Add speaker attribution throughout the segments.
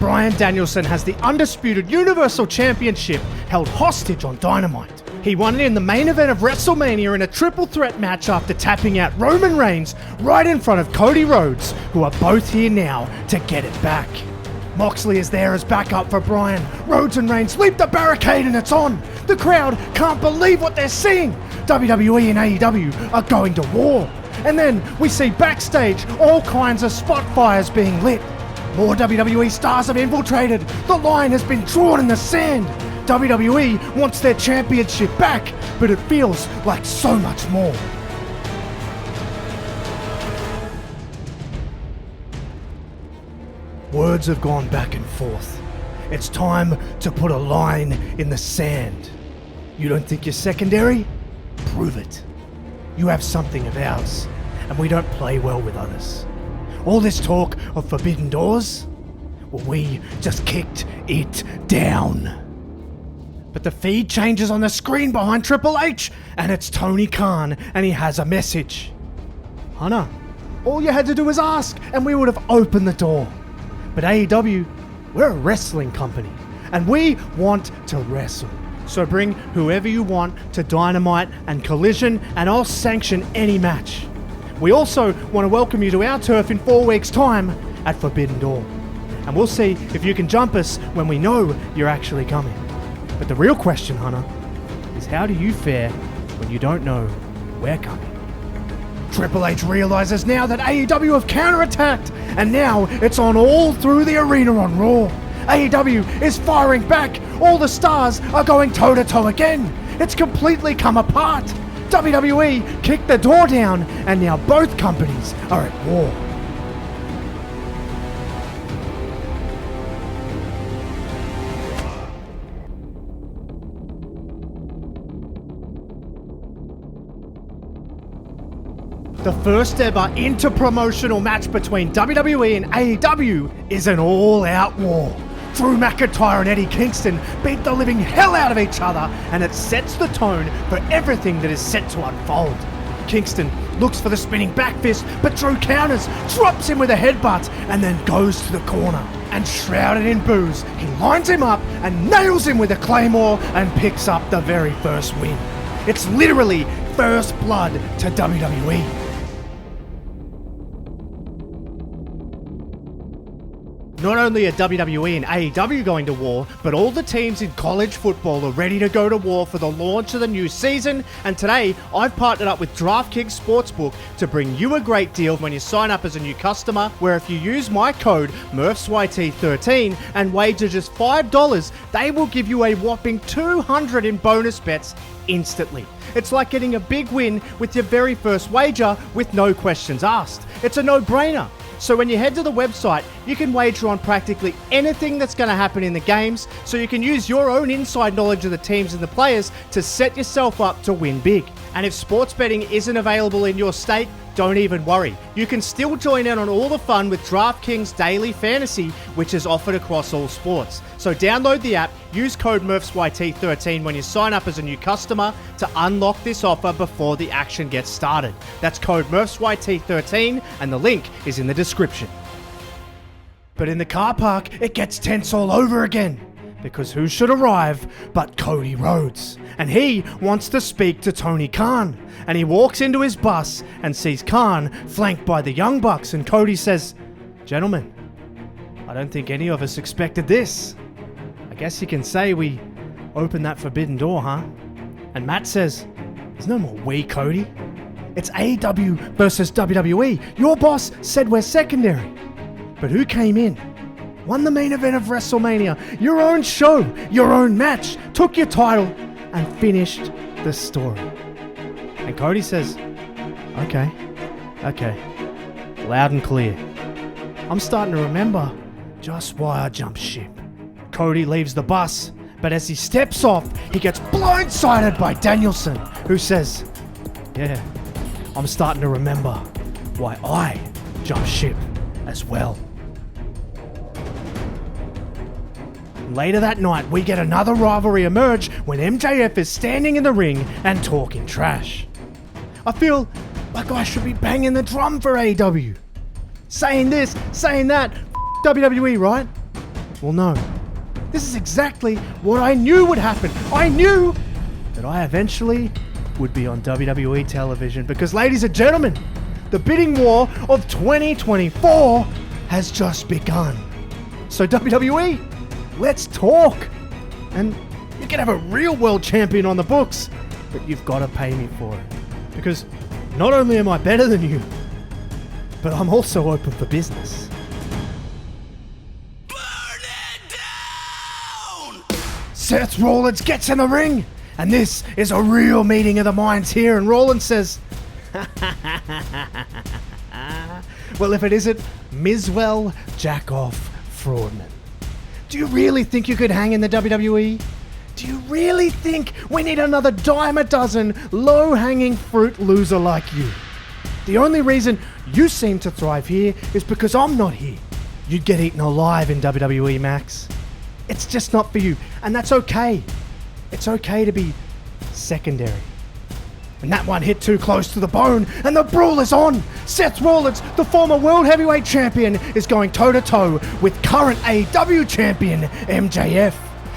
Speaker 1: Bryan Danielson has the Undisputed Universal Championship held hostage on Dynamite. He won it in the main event of WrestleMania in a triple threat match after tapping out Roman Reigns right in front of Cody Rhodes, who are both here now to get it back. Moxley is there as backup for Bryan. Rhodes and Reigns leap the barricade and it's on. The crowd can't believe what they're seeing. WWE and AEW are going to war. And then we see backstage all kinds of spot fires being lit. More WWE stars have infiltrated. The line has been drawn in the sand. WWE wants their championship back, but it feels like so much more. Words have gone back and forth. It's time to put a line in the sand. You don't think you're secondary? Prove it. You have something of ours, and we don't play well with others. All this talk of forbidden doors? Well, we just kicked it down. But the feed changes on the screen behind Triple H, and it's Tony Khan, and he has a message. Hunter, all you had to do was ask, and we would have opened the door. But AEW, we're a wrestling company, and we want to wrestle. So bring whoever you want to Dynamite and Collision, and I'll sanction any match. We also want to welcome you to our turf in 4 weeks' time at Forbidden Door. And we'll see if you can jump us when we know you're actually coming. But the real question, Hunter, is how do you fare when you don't know we're coming? Triple H realizes now that AEW have counterattacked, and now it's on all through the arena on Raw. AEW is firing back. All the stars are going toe-to-toe again. It's completely come apart. WWE kicked the door down, and now both companies are at war. The first ever inter-promotional match between WWE and AEW is an all-out war. Drew McIntyre and Eddie Kingston beat the living hell out of each other, and it sets the tone for everything that is set to unfold. Kingston looks for the spinning back fist, but Drew counters, drops him with a headbutt, and then goes to the corner. And shrouded in booze, he lines him up and nails him with a claymore and picks up the very first win. It's literally first blood to WWE. Not only are WWE and AEW going to war, but all the teams in college football are ready to go to war for the launch of the new season. And today, I've partnered up with DraftKings Sportsbook to bring you a great deal when you sign up as a new customer, where if you use my code MurfsYT13 and wager just $5, they will give you a whopping $200 in bonus bets instantly. It's like getting a big win with your very first wager with no questions asked. It's a no-brainer. So when you head to the website, you can wager on practically anything that's going to happen in the games, so you can use your own inside knowledge of the teams and the players to set yourself up to win big. And if sports betting isn't available in your state, don't even worry. You can still join in on all the fun with DraftKings Daily Fantasy, which is offered across all sports. So download the app, use code MurfsYT13 when you sign up as a new customer to unlock this offer before the action gets started. That's code MurfsYT13, and the link is in the description. But in the car park, it gets tense all over again. Because who should arrive but Cody Rhodes? And he wants to speak to Tony Khan. And he walks into his bus and sees Khan flanked by the Young Bucks, and Cody says, "Gentlemen, I don't think any of us expected this. I guess you can say we opened that forbidden door, huh?" And Matt says, "There's no more we, Cody. It's AEW versus WWE. Your boss said we're secondary. But who came in? Won the main event of WrestleMania, your own show, your own match, took your title, and finished the story." And Cody says, okay, loud and clear. I'm starting to remember just why I jumped ship. Cody leaves the bus, but as he steps off, he gets blindsided by Danielson, who says, "Yeah, I'm starting to remember why I jumped ship as well." Later that night, we get another rivalry emerge when MJF is standing in the ring and talking trash. I feel like I should be banging the drum for AEW. Saying this, saying that, WWE, right? Well, no. This is exactly what I knew would happen. I knew that I eventually would be on WWE television because, ladies and gentlemen, the bidding war of 2024 has just begun. So WWE, let's talk. And you can have a real world champion on the books, but you've got to pay me for it. Because not only am I better than you, but I'm also open for business.
Speaker 2: Burn it down!
Speaker 1: Seth Rollins gets in the ring, and this is a real meeting of the minds here, and Rollins says, well, if it isn't Mizwell Jackoff Fraudman. Do you really think you could hang in the WWE? Do you really think we need another dime a dozen low-hanging fruit loser like you? The only reason you seem to thrive here is because I'm not here. You'd get eaten alive in WWE, Max. It's just not for you, and that's okay. It's okay to be secondary. And that one hit too close to the bone, and the brawl is on! Seth Rollins, the former World Heavyweight Champion, is going toe-to-toe with current AEW Champion, MJF.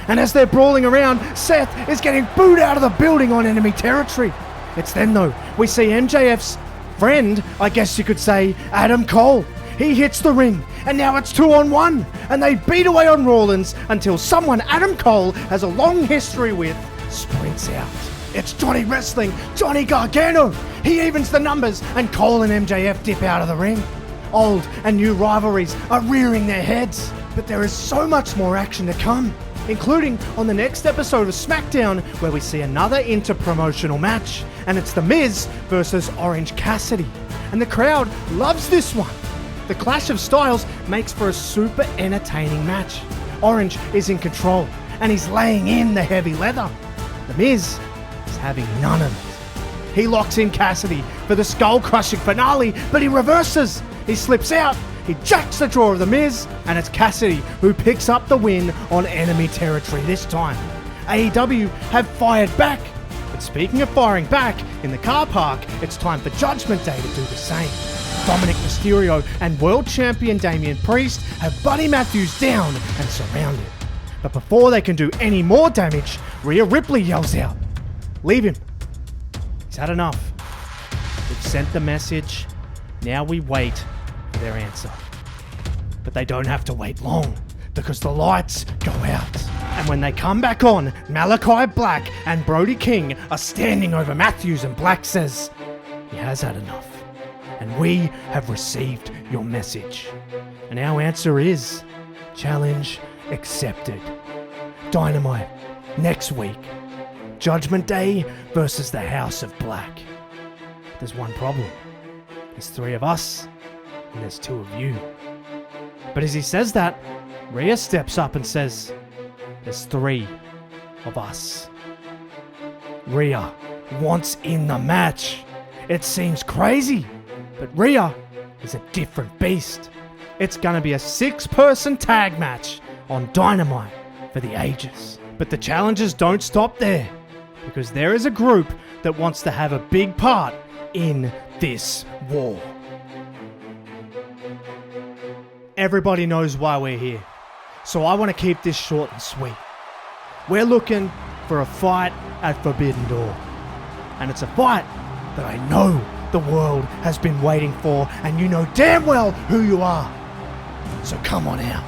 Speaker 1: And as they're brawling around, Seth is getting booed out of the building on enemy territory. It's then, though, we see MJF's friend, I guess you could say, Adam Cole. He hits the ring, and now it's 2-on-1, and they beat away on Rollins until someone Adam Cole has a long history with sprints out. It's Johnny Wrestling, Johnny Gargano. He evens the numbers, and Cole and MJF dip out of the ring. Old and new rivalries are rearing their heads, but there is so much more action to come, including on the next episode of SmackDown, where we see another inter-promotional match, and it's The Miz versus Orange Cassidy. And the crowd loves this one. The clash of styles makes for a super entertaining match. Orange is in control, and he's laying in the heavy leather. The Miz is having none of it. He locks in Cassidy for the skull-crushing finale, but he reverses. He slips out, he jacks the jaw of The Miz, and it's Cassidy who picks up the win on enemy territory this time. AEW have fired back. But speaking of firing back, in the car park, it's time for Judgment Day to do the same. Dominic Mysterio and World Champion Damian Priest have Buddy Matthews down and surrounded. But before they can do any more damage, Rhea Ripley yells out, "Leave him. He's had enough. We've sent the message. Now we wait for their answer." But they don't have to wait long, because the lights go out. And when they come back on, Malachi Black and Brody King are standing over Matthews, and Black says, "He has had enough. And we have received your message." And our answer is, challenge accepted. Dynamite, next week. Judgment Day versus the House of Black. There's one problem. There's 3 of us, and there's 2 of you. But as he says that, Rhea steps up and says, "There's 3 of us." Rhea wants in the match. It seems crazy, but Rhea is a different beast. It's gonna be a 6-person tag match on Dynamite for the ages. But the challengers don't stop there, because there is a group that wants to have a big part in this war. Everybody knows why we're here, so I want to keep this short and sweet. We're looking for a fight at Forbidden Door, and it's a fight that I know the world has been waiting for, and you know damn well who you are. So come on out.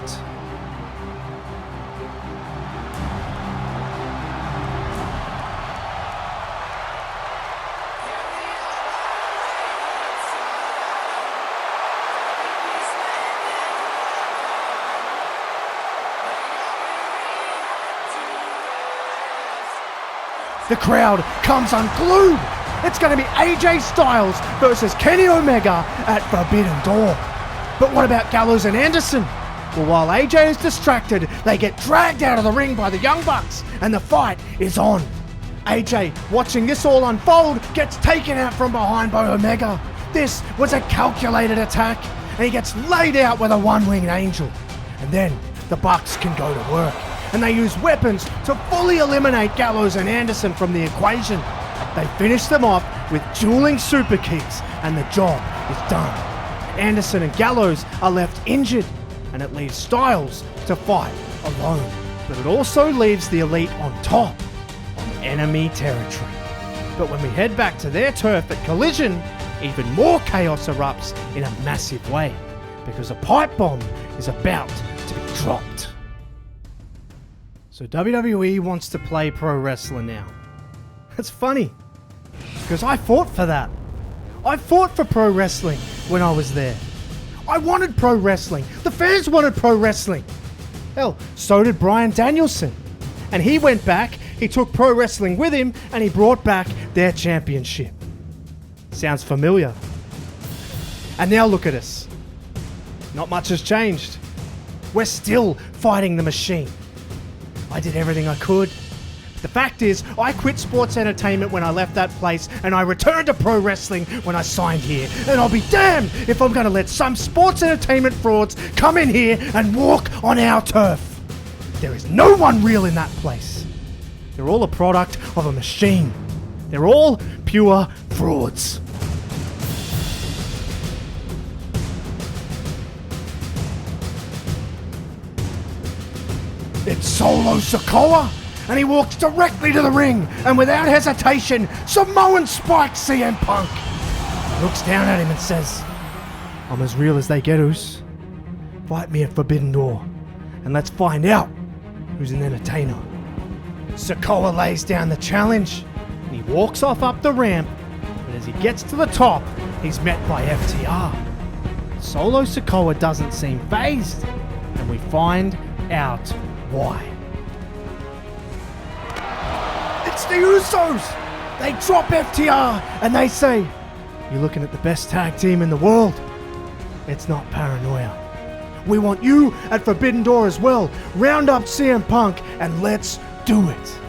Speaker 1: The crowd comes unglued. It's going to be AJ Styles versus Kenny Omega at Forbidden Door. But what about Gallows and Anderson? Well, while AJ is distracted, they get dragged out of the ring by the Young Bucks, and the fight is on. AJ, watching this all unfold, gets taken out from behind by Omega. This was a calculated attack, and he gets laid out with a one-winged angel. And then the Bucks can go to work, and they use weapons to fully eliminate Gallows and Anderson from the equation. They finish them off with dueling super kicks, and the job is done. Anderson and Gallows are left injured, and it leaves Styles to fight alone. But it also leaves the Elite on top, on enemy territory. But when we head back to their turf at Collision, even more chaos erupts in a massive way, because a pipe bomb is about to be dropped. So WWE wants to play pro wrestling now. That's funny, because I fought for that. I fought for pro wrestling when I was there. I wanted pro wrestling. The fans wanted pro wrestling. Hell, so did Bryan Danielson. And he went back, he took pro wrestling with him, and he brought back their championship. Sounds familiar. And now look at us. Not much has changed. We're still fighting the machine. I did everything I could. The fact is, I quit sports entertainment when I left that place, and I returned to pro wrestling when I signed here. And I'll be damned if I'm going to let some sports entertainment frauds come in here and walk on our turf. There is no one real in that place. They're all a product of a machine. They're all pure frauds. It's Solo Sakoa, and he walks directly to the ring, and without hesitation, Samoan spikes CM Punk. He looks down at him and says, "I'm as real as they get, Us. Fight me at Forbidden Door, and let's find out who's an entertainer." Sakoa lays down the challenge, and he walks off up the ramp, but as he gets to the top, he's met by FTR. Solo Sakoa doesn't seem fazed, and we find out why. It's the Usos! They drop FTR and they say, "You're looking at the best tag team in the world. It's not paranoia. We want you at Forbidden Door as well. Round up CM Punk and let's do it."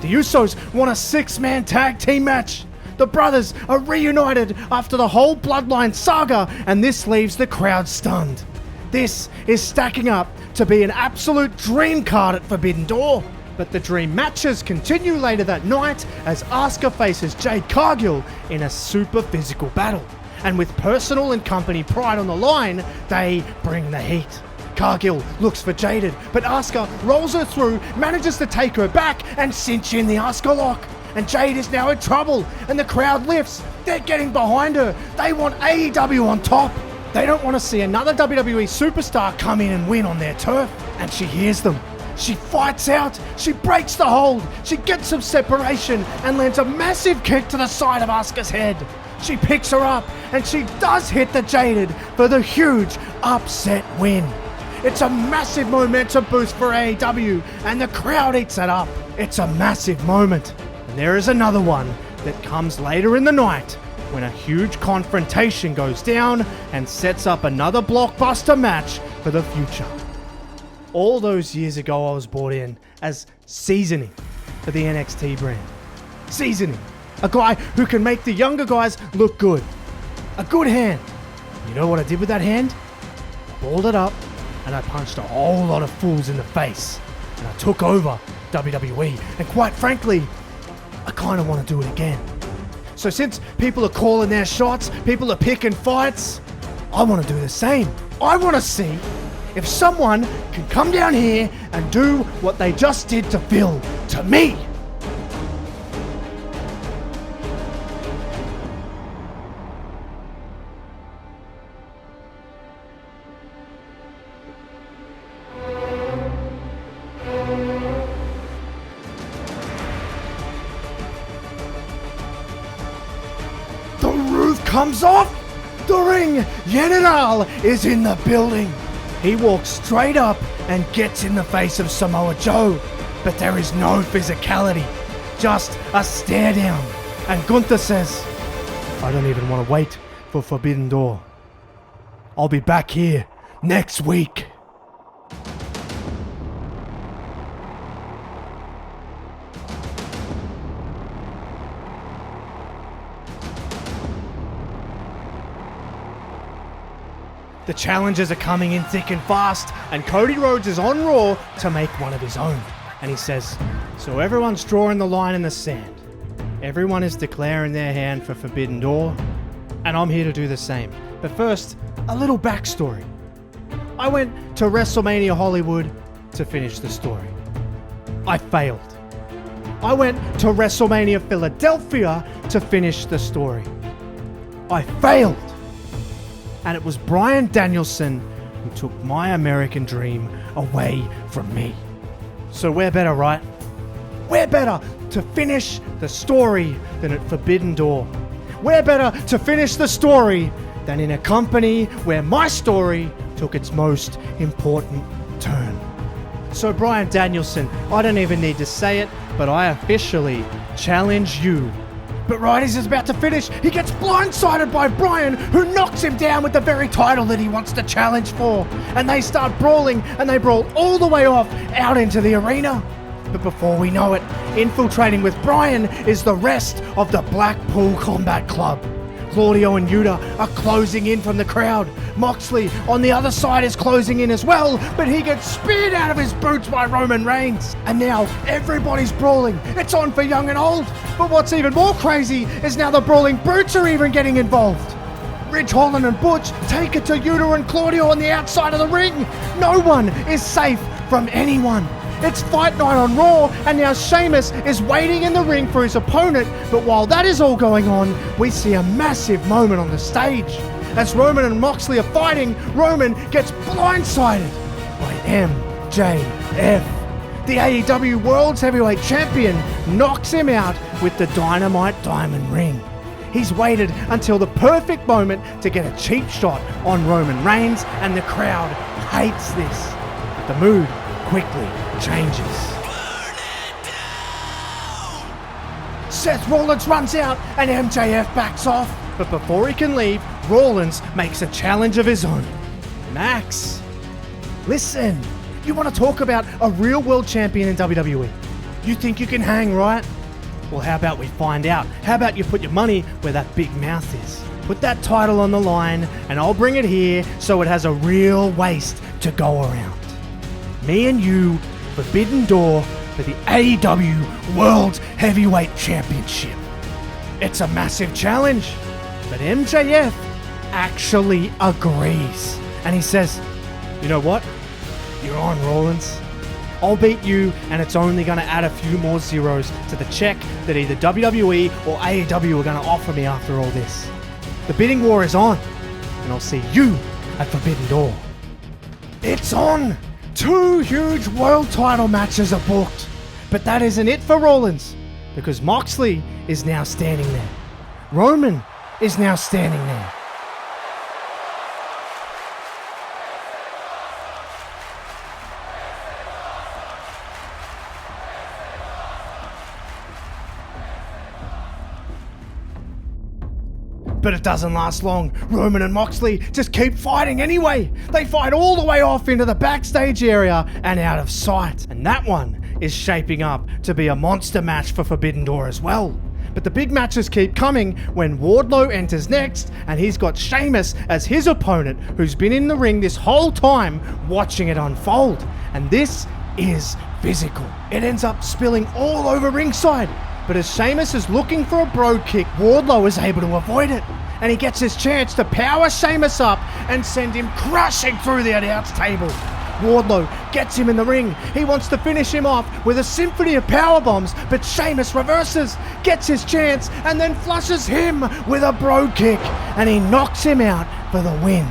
Speaker 1: The Usos want a 6-man tag team match. The brothers are reunited after the whole Bloodline saga, and this leaves the crowd stunned. This is stacking up to be an absolute dream card at Forbidden Door. But the dream matches continue later that night as Asuka faces Jade Cargill in a super physical battle. And with personal and company pride on the line, they bring the heat. Cargill looks for Jaded, but Asuka rolls her through, manages to take her back and cinch in the Asuka lock. And Jade is now in trouble, and the crowd lifts. They're getting behind her. They want AEW on top. They don't want to see another WWE superstar come in and win on their turf. And she hears them. She fights out, she breaks the hold, she gets some separation and lands a massive kick to the side of Asuka's head. She picks her up and she does hit the Jaded for the huge upset win. It's a massive momentum boost for AEW and the crowd eats it up. It's a massive moment. And there is another one that comes later in the night when a huge confrontation goes down and sets up another blockbuster match for the future. All those years ago I was brought in as seasoning for the NXT brand. Seasoning. A guy who can make the younger guys look good. A good hand. You know what I did with that hand? I balled it up and I punched a whole lot of fools in the face. And I took over WWE. And quite frankly, I kind of want to do it again. So since people are calling their shots, people are picking fights, I want to do the same. I want to see if someone can come down here and do what they just did to Phil, to me. The roof comes off. The ring general is in the building. He walks straight up and gets in the face of Samoa Joe, but there is no physicality, just a stare down. And Gunther says, "I don't even want to wait for Forbidden Door. I'll be back here next week." The challengers are coming in thick and fast, and Cody Rhodes is on Raw to make one of his own. And he says, "So everyone's drawing the line in the sand. Everyone is declaring their hand for Forbidden Door, and I'm here to do the same. But first, a little backstory. I went to WrestleMania Hollywood to finish the story. I failed. I went to WrestleMania Philadelphia to finish the story. I failed. And it was Bryan Danielson who took my American dream away from me. So we're better, right? We're better to finish the story than at Forbidden Door. We're better to finish the story than in a company where my story took its most important turn. So Bryan Danielson, I don't even need to say it, but I officially challenge you. But right as he's about to finish, he gets blindsided by Bryan, who knocks him down with the very title that he wants to challenge for. And they start brawling, and they brawl all the way off out into the arena. But before we know it, infiltrating with Bryan is the rest of the Blackpool Combat Club. Claudio and Yuta are closing in from the crowd. Moxley on the other side is closing in as well, but he gets speared out of his boots by Roman Reigns. And now everybody's brawling. It's on for young and old. But what's even more crazy is now the Brawling Brutes are even getting involved. Ridge Holland and Butch take it to Yuta and Claudio on the outside of the ring. No one is safe from anyone. It's fight night on Raw, and now Sheamus is waiting in the ring for his opponent, but while that is all going on, we see a massive moment on the stage. As Roman and Moxley are fighting, Roman gets blindsided by MJF. The AEW World's Heavyweight Champion knocks him out with the Dynamite Diamond Ring. He's waited until the perfect moment to get a cheap shot on Roman Reigns, and the crowd hates this. But the mood quickly changes. Seth Rollins runs out and MJF backs off, but before he can leave, Rollins makes a challenge of his own. Max, listen, you want to talk about a real world champion in WWE? You think you can hang, right? Well, how about we find out? How about you put your money where that big mouth is? Put that title on the line and I'll bring it here so it has a real waist to go around. Me and you, Forbidden Door for the AEW World Heavyweight Championship. It's a massive challenge, but MJF actually agrees. And he says, you know what? You're on, Rollins. I'll beat you, and it's only going to add a few more zeros to the check that either WWE or AEW are going to offer me after all this. The bidding war is on, and I'll see you at Forbidden Door. It's on! 2 huge world title matches are booked. But that isn't it for Rollins, because Moxley is now standing there. Roman is now standing there. But it doesn't last long. Roman and Moxley just keep fighting anyway. They fight all the way off into the backstage area and out of sight. And that one is shaping up to be a monster match for Forbidden Door as well. But the big matches keep coming when Wardlow enters next, and he's got Sheamus as his opponent, who's been in the ring this whole time watching it unfold. And this is physical. It ends up spilling all over ringside. But as Sheamus is looking for a bro kick, Wardlow is able to avoid it. And he gets his chance to power Sheamus up and send him crashing through the announce table. Wardlow gets him in the ring. He wants to finish him off with a symphony of powerbombs, but Sheamus reverses, gets his chance, and then flushes him with a bro kick. And he knocks him out for the win.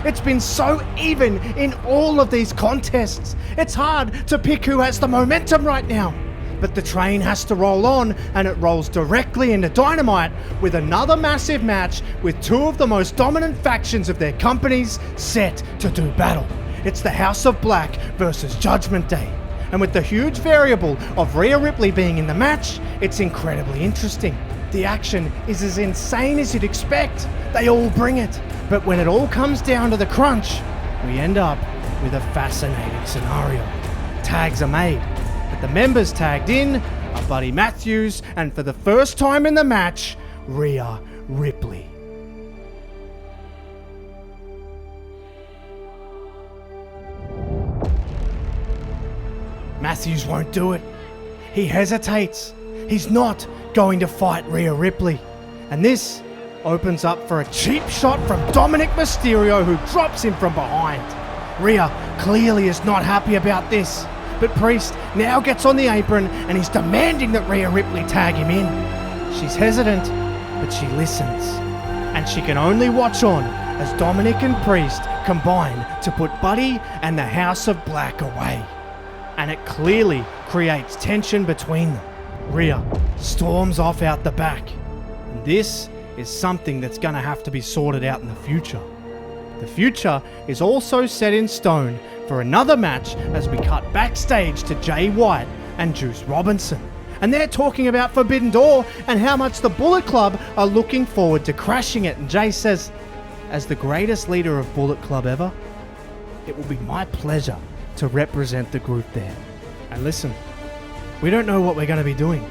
Speaker 1: It's been so even in all of these contests. It's hard to pick who has the momentum right now. But the train has to roll on, and it rolls directly into Dynamite with another massive match with 2 of the most dominant factions of their companies set to do battle. It's the House of Black versus Judgment Day. And with the huge variable of Rhea Ripley being in the match, it's incredibly interesting. The action is as insane as you'd expect. They all bring it. But when it all comes down to the crunch, we end up with a fascinating scenario. Tags are made. The members tagged in are Buddy Matthews, and for the first time in the match, Rhea Ripley. Matthews won't do it. He hesitates. He's not going to fight Rhea Ripley. And this opens up for a cheap shot from Dominic Mysterio, who drops him from behind. Rhea clearly is not happy about this. But Priest now gets on the apron and he's demanding that Rhea Ripley tag him in. She's hesitant, but she listens. And she can only watch on as Dominic and Priest combine to put Buddy and the House of Black away. And it clearly creates tension between them. Rhea storms off out the back. And this is something that's going to have to be sorted out in the future. The future is also set in stone for another match as we cut backstage to Jay White and Juice Robinson. And they're talking about Forbidden Door and how much the Bullet Club are looking forward to crashing it. And Jay says, as the greatest leader of Bullet Club ever, it will be my pleasure to represent the group there. And listen, we don't know what we're going to be doing,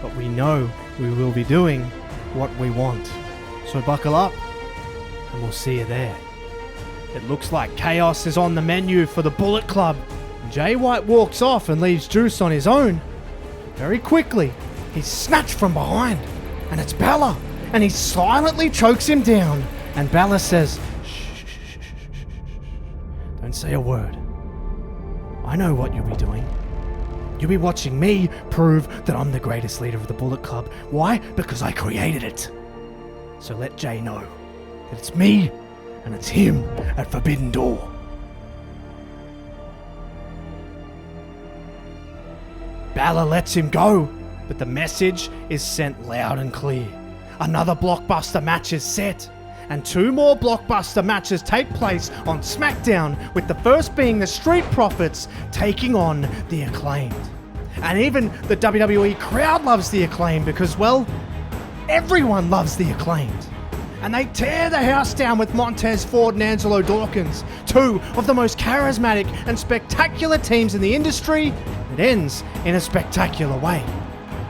Speaker 1: but we know we will be doing what we want. So buckle up and we'll see you there. It looks like chaos is on the menu for the Bullet Club. Jay White walks off and leaves Juice on his own. Very quickly, he's snatched from behind, and it's Balor, and he silently chokes him down. And Balor says, shh, don't say a word. I know what you'll be doing. You'll be watching me prove that I'm the greatest leader of the Bullet Club. Why? Because I created it. So let Jay know that it's me and it's him at Forbidden Door. Balor lets him go, but the message is sent loud and clear. Another blockbuster match is set, and two more blockbuster matches take place on SmackDown, with the first being the Street Profits taking on the Acclaimed. And even the WWE crowd loves the Acclaimed because, well, everyone loves the Acclaimed. And they tear the house down with Montez Ford and Angelo Dawkins, two of the most charismatic and spectacular teams in the industry. It ends in a spectacular way.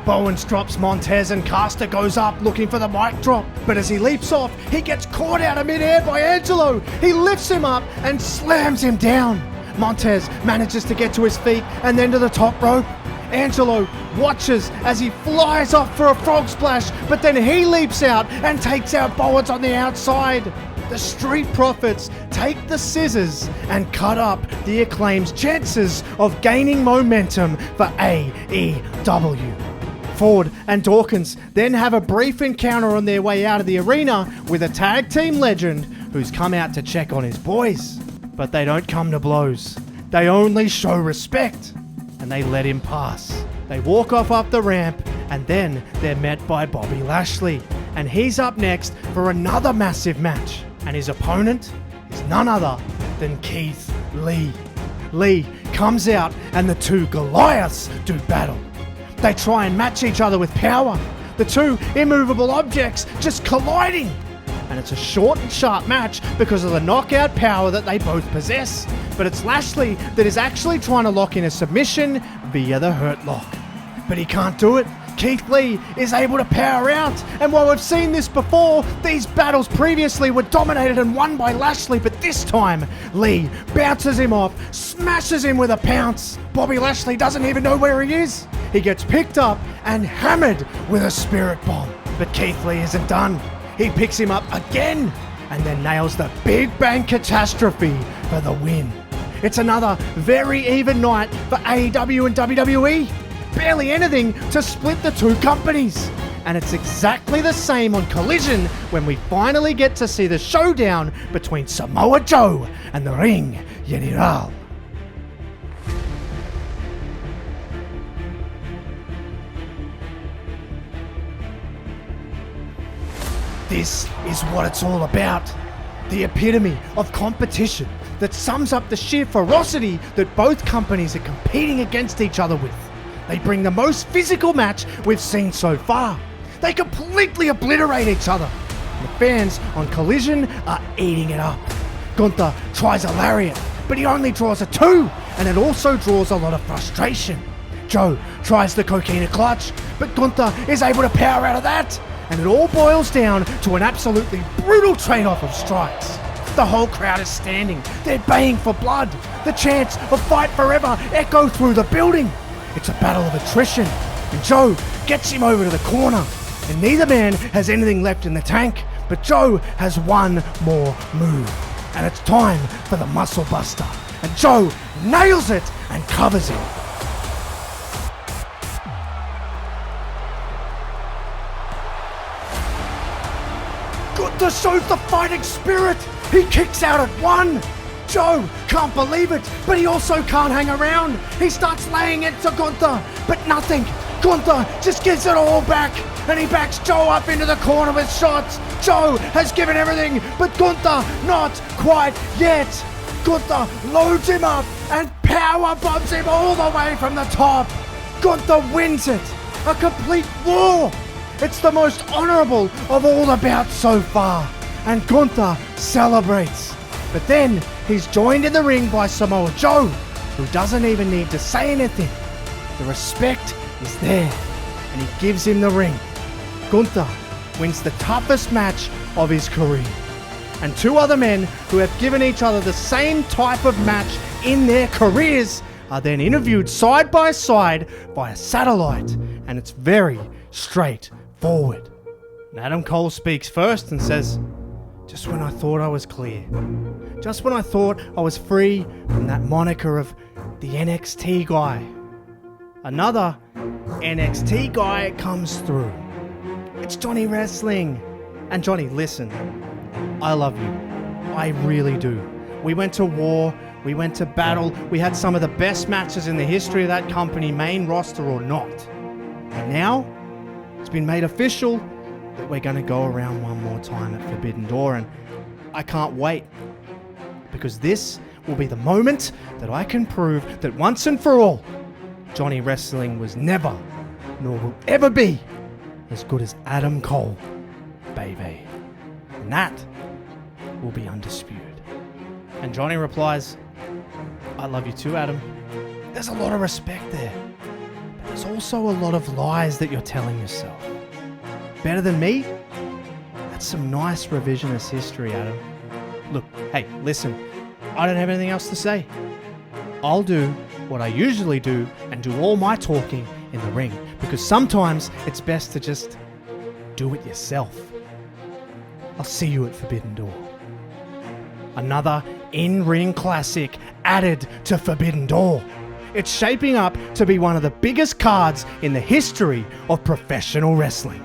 Speaker 1: Bowens drops Montez and Caster goes up looking for the mic drop, but as he leaps off, he gets caught out of midair by Angelo. He lifts him up and slams him down. Montez manages to get to his feet and then to the top rope. Angelo watches as he flies off for a frog splash, but then he leaps out and takes out Bowens on the outside. The Street Profits take the scissors and cut up the Acclaimed's chances of gaining momentum for AEW. Ford and Dawkins then have a brief encounter on their way out of the arena with a tag team legend who's come out to check on his boys. But they don't come to blows. They only show respect, and they let him pass. They walk off up the ramp, and then they're met by Bobby Lashley, and he's up next for another massive match. And his opponent is none other than Keith Lee. Lee comes out and the two Goliaths do battle. They try and match each other with power. The two immovable objects just colliding. And it's a short and sharp match because of the knockout power that they both possess. But it's Lashley that is actually trying to lock in a submission via the Hurt Lock. But he can't do it. Keith Lee is able to power out, and while we've seen this before, these battles previously were dominated and won by Lashley, but this time, Lee bounces him off, smashes him with a pounce. Bobby Lashley doesn't even know where he is. He gets picked up and hammered with a spirit bomb. But Keith Lee isn't done. He picks him up again, and then nails the Big Bang Catastrophe for the win. It's another very even night for AEW and WWE. Barely anything to split the two companies. And it's exactly the same on Collision when we finally get to see the showdown between Samoa Joe and the Ring General. This is what it's all about. The epitome of competition that sums up the sheer ferocity that both companies are competing against each other with. They bring the most physical match we've seen so far. They completely obliterate each other. The fans on Collision are eating it up. Gunther tries a lariat, but he only draws a 2, and it also draws a lot of frustration. Joe tries the coquina clutch, but Gunther is able to power out of that, and it all boils down to an absolutely brutal trade-off of strikes. The whole crowd is standing. They're baying for blood. The chants of fight forever echo through the building. It's a battle of attrition, and Joe gets him over to the corner, and neither man has anything left in the tank, but Joe has one more move, and it's time for the Muscle Buster. and Joe nails it and covers him. Gunther shows the fighting spirit. He kicks out at one. Joe can't believe it, but he also can't hang around. He starts laying into Gunther, but nothing. Gunther just gives it all back, and he backs Joe up into the corner with shots. Joe has given everything, but Gunther not quite yet. Gunther loads him up and power bombs him all the way from the top. Gunther wins it. A complete war. It's the most honourable of all the bouts so far, and Gunther celebrates. But then he's joined in the ring by Samoa Joe, who doesn't even need to say anything. The respect is there, and he gives him the ring. Gunther wins the toughest match of his career. And two other men who have given each other the same type of match in their careers are then interviewed side by side via satellite, and it's very straightforward. And Adam Cole speaks first and says, "Just when I thought I was clear, just when I thought I was free from that moniker of the NXT guy, another NXT guy comes through. It's Johnny Wrestling. And Johnny, listen, I love you. I really do. We went to war, we went to battle, we had some of the best matches in the history of that company, main roster or not. And now, it's been made official that we're going to go around one more time at Forbidden Door, and I can't wait, because this will be the moment that I can prove that once and for all, Johnny Wrestling was never, nor will ever be, as good as Adam Cole, baby. And that will be undisputed." And Johnny replies, "I love you too, Adam. There's a lot of respect there, but there's also a lot of lies that you're telling yourself. Better than me? That's some nice revisionist history, Adam. Look, hey, listen, I don't have anything else to say. I'll do what I usually do and do all my talking in the ring, because sometimes it's best to just do it yourself. I'll see you at Forbidden Door." Another in-ring classic added to Forbidden Door. It's shaping up to be one of the biggest cards in the history of professional wrestling.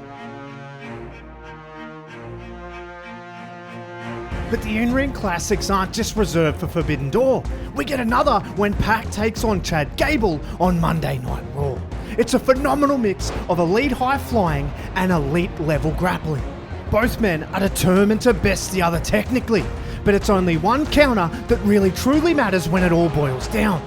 Speaker 1: But the in-ring classics aren't just reserved for Forbidden Door. We get another when Pac takes on Chad Gable on Monday Night Raw. It's a phenomenal mix of elite high-flying and elite-level grappling. Both men are determined to best the other technically, but it's only one counter that really truly matters when it all boils down.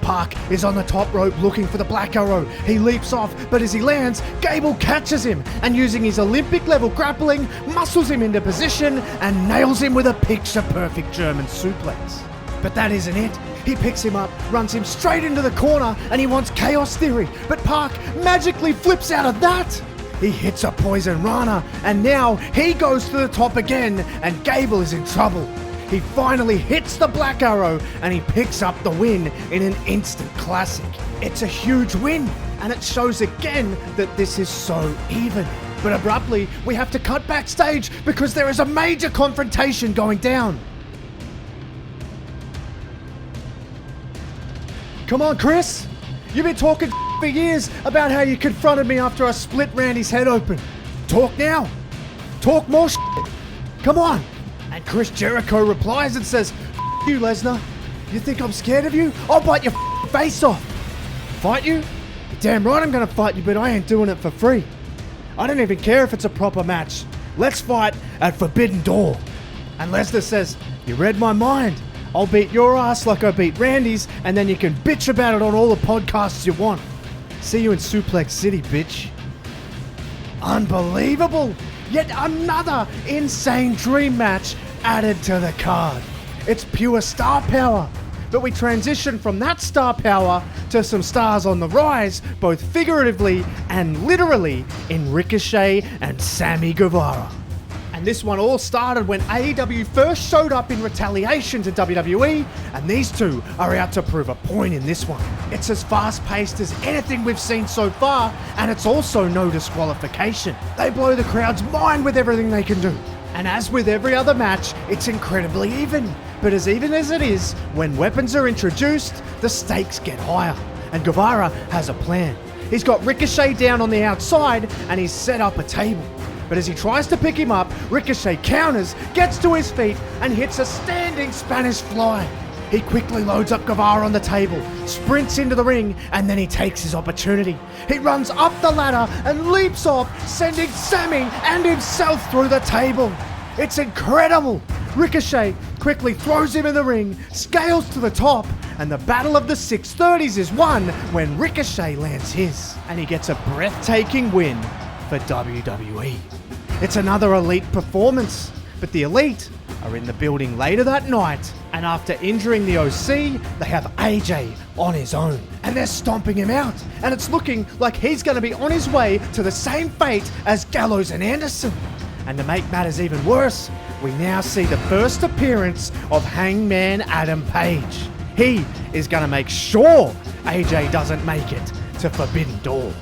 Speaker 1: Pac is on the top rope looking for the Black Arrow. He leaps off, but as he lands, Gable catches him and using his Olympic-level grappling, muscles him into position and nails him with a picture-perfect German suplex. But that isn't it. He picks him up, runs him straight into the corner, and he wants Chaos Theory, but Pac magically flips out of that. He hits a Poison Rana, and now he goes to the top again, and Gable is in trouble. He finally hits the Black Arrow, and he picks up the win in an instant classic. It's a huge win, and it shows again that this is so even. But abruptly, we have to cut backstage because there is a major confrontation going down. Come on, Chris. You've been talking for years about how you confronted me after I split Randy's head open. Talk now. Talk more shit. Come on. And Chris Jericho replies and says, "F you, Lesnar. You think I'm scared of you? I'll bite your face off." Fight you? You're damn right I'm gonna fight you, but I ain't doing it for free. I don't even care if it's a proper match. Let's fight at Forbidden Door. And Lesnar says, "You read my mind. I'll beat your ass like I beat Randy's, and then you can bitch about it on all the podcasts you want. See you in Suplex City, bitch." Unbelievable! Yet another insane dream match added to the card. It's pure star power. But we transition from that star power to some stars on the rise, both figuratively and literally, in Ricochet and Sammy Guevara. And this one all started when AEW first showed up in retaliation to WWE, and these two are out to prove a point in this one. It's as fast-paced as anything we've seen so far, and it's also no disqualification. They blow the crowd's mind with everything they can do. And as with every other match, it's incredibly even. But as even as it is, when weapons are introduced, the stakes get higher. And Guevara has a plan. He's got Ricochet down on the outside and he's set up a table. But as he tries to pick him up, Ricochet counters, gets to his feet and hits a standing Spanish fly. He quickly loads up Guevara on the table, sprints into the ring, and then he takes his opportunity. He runs up the ladder and leaps off, sending Sammy and himself through the table. It's incredible! Ricochet quickly throws him in the ring, scales to the top, and the Battle of the 630s is won when Ricochet lands his. And he gets a breathtaking win for WWE. It's another elite performance, but the elite are in the building later that night, and after injuring the OC, they have AJ on his own, and they're stomping him out, and it's looking like he's going to be on his way to the same fate as Gallows and Anderson. And to make matters even worse, we now see the first appearance of Hangman Adam Page. He is going to make sure AJ doesn't make it to Forbidden Door.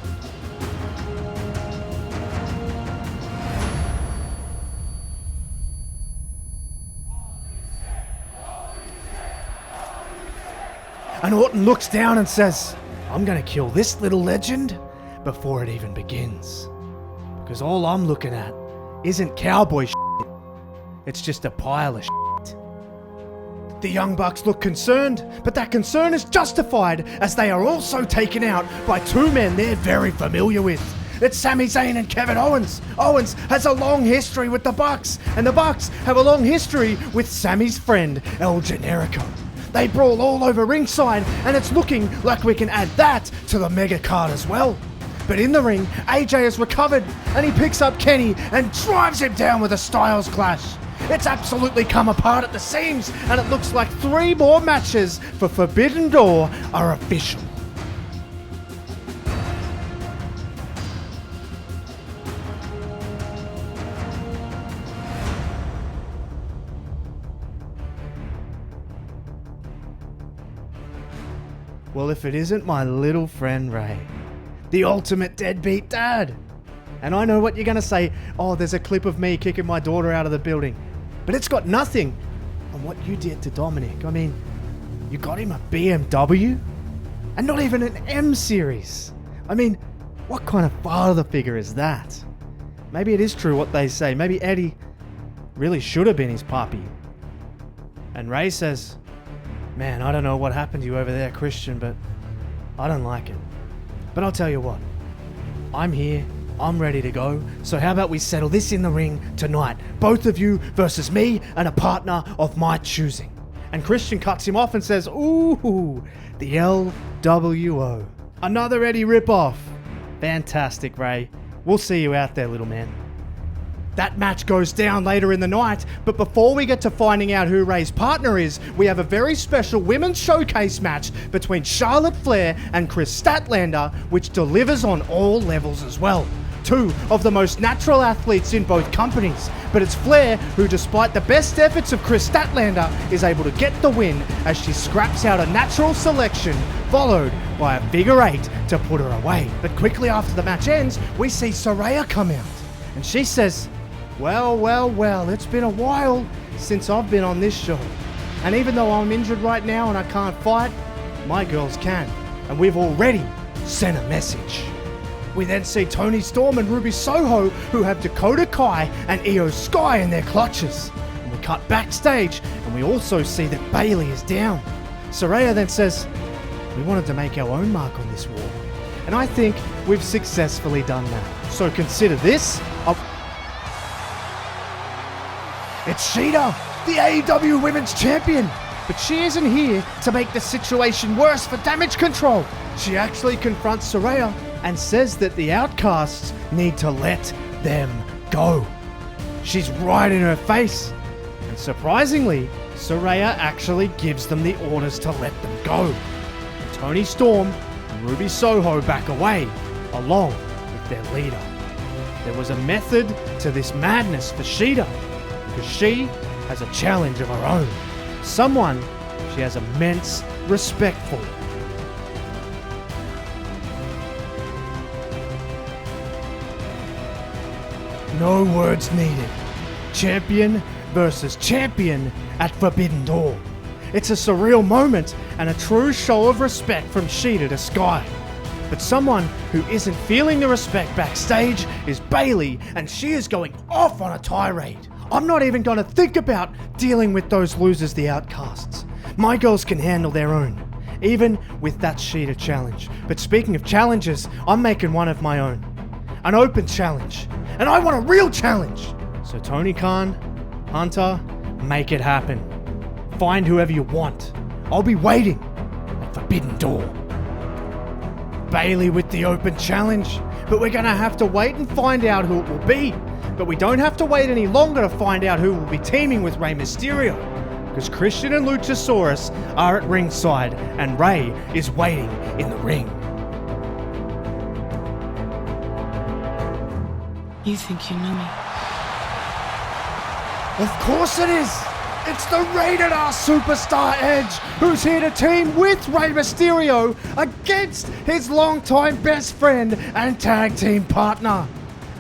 Speaker 1: And Orton looks down and says, I'm going to kill this little legend before it even begins. Because all I'm looking at isn't cowboy shit. It's just a pile of shit. The Young Bucks look concerned, but that concern is justified as they are also taken out by two men they're very familiar with. It's Sami Zayn and Kevin Owens. Owens has a long history with the Bucks, and the Bucks have a long history with Sami's friend, El Generico. They brawl all over ringside, and it's looking like we can add that to the mega card as well. But in the ring, AJ has recovered, and he picks up Kenny and drives him down with a Styles Clash. It's absolutely come apart at the seams, and it looks like 3 more matches for Forbidden Door are official. Well, if it isn't my little friend Ray, the ultimate deadbeat dad. And I know what you're going to say, oh, there's a clip of me kicking my daughter out of the building. But it's got nothing on what you did to Dominic. I mean, you got him a BMW? And not even an M series. I mean, what kind of father figure is that? Maybe it is true what they say. Maybe Eddie really should have been his puppy. And Ray says, man, I don't know what happened to you over there, Christian, but I don't like it. But I'll tell you what, I'm here, I'm ready to go, so how about we settle this in the ring tonight? Both of you versus me and a partner of my choosing. And Christian cuts him off and says, ooh, the LWO. Another Eddie ripoff. Fantastic, Ray. We'll see you out there, little man. That match goes down later in the night, but before we get to finding out who Ray's partner is, we have a very special women's showcase match between Charlotte Flair and Chris Statlander, which delivers on all levels as well. 2 of the most natural athletes in both companies, but it's Flair who, despite the best efforts of Chris Statlander, is able to get the win as she scraps out a natural selection, followed by a figure 8 to put her away. But quickly after the match ends, we see Saraya come out, and she says, well, it's been a while since I've been on this show. And even though I'm injured right now and I can't fight, my girls can. And we've already sent a message. We then see Toni Storm and Ruby Soho, who have Dakota Kai and Io Sky in their clutches. And we cut backstage, and we also see that Bayley is down. Saraya then says, we wanted to make our own mark on this war. And I think we've successfully done that. So consider this It's Shida, the AEW Women's Champion. But she isn't here to make the situation worse for Damage Control. She actually confronts Saraya and says that the outcasts need to let them go. She's right in her face. And surprisingly, Saraya actually gives them the orders to let them go. Toni Storm and Ruby Soho back away, along with their leader. There was a method to this madness for Shida, because she has a challenge of her own. Someone she has immense respect for. No words needed. champion versus champion at Forbidden Door. It's a surreal moment and a true show of respect from Shida to Sky. But someone who isn't feeling the respect backstage is Bayley, and she is going off on a tirade. I'm not even going to think about dealing with those losers, the outcasts. My girls can handle their own, even with that Shida challenge. But speaking of challenges, I'm making one of my own. An open challenge. And I want a real challenge. So Tony Khan, Hunter, make it happen. Find whoever you want. I'll be waiting at Forbidden Door. Bayley with the open challenge, but we're going to have to wait and find out who it will be. But we don't have to wait any longer to find out who will be teaming with Rey Mysterio, because Christian and Luchasaurus are at ringside and Rey is waiting in the ring.
Speaker 3: You think you know me?
Speaker 1: Of course it is! It's the rated R superstar Edge, who's here to team with Rey Mysterio against his longtime best friend and tag team partner.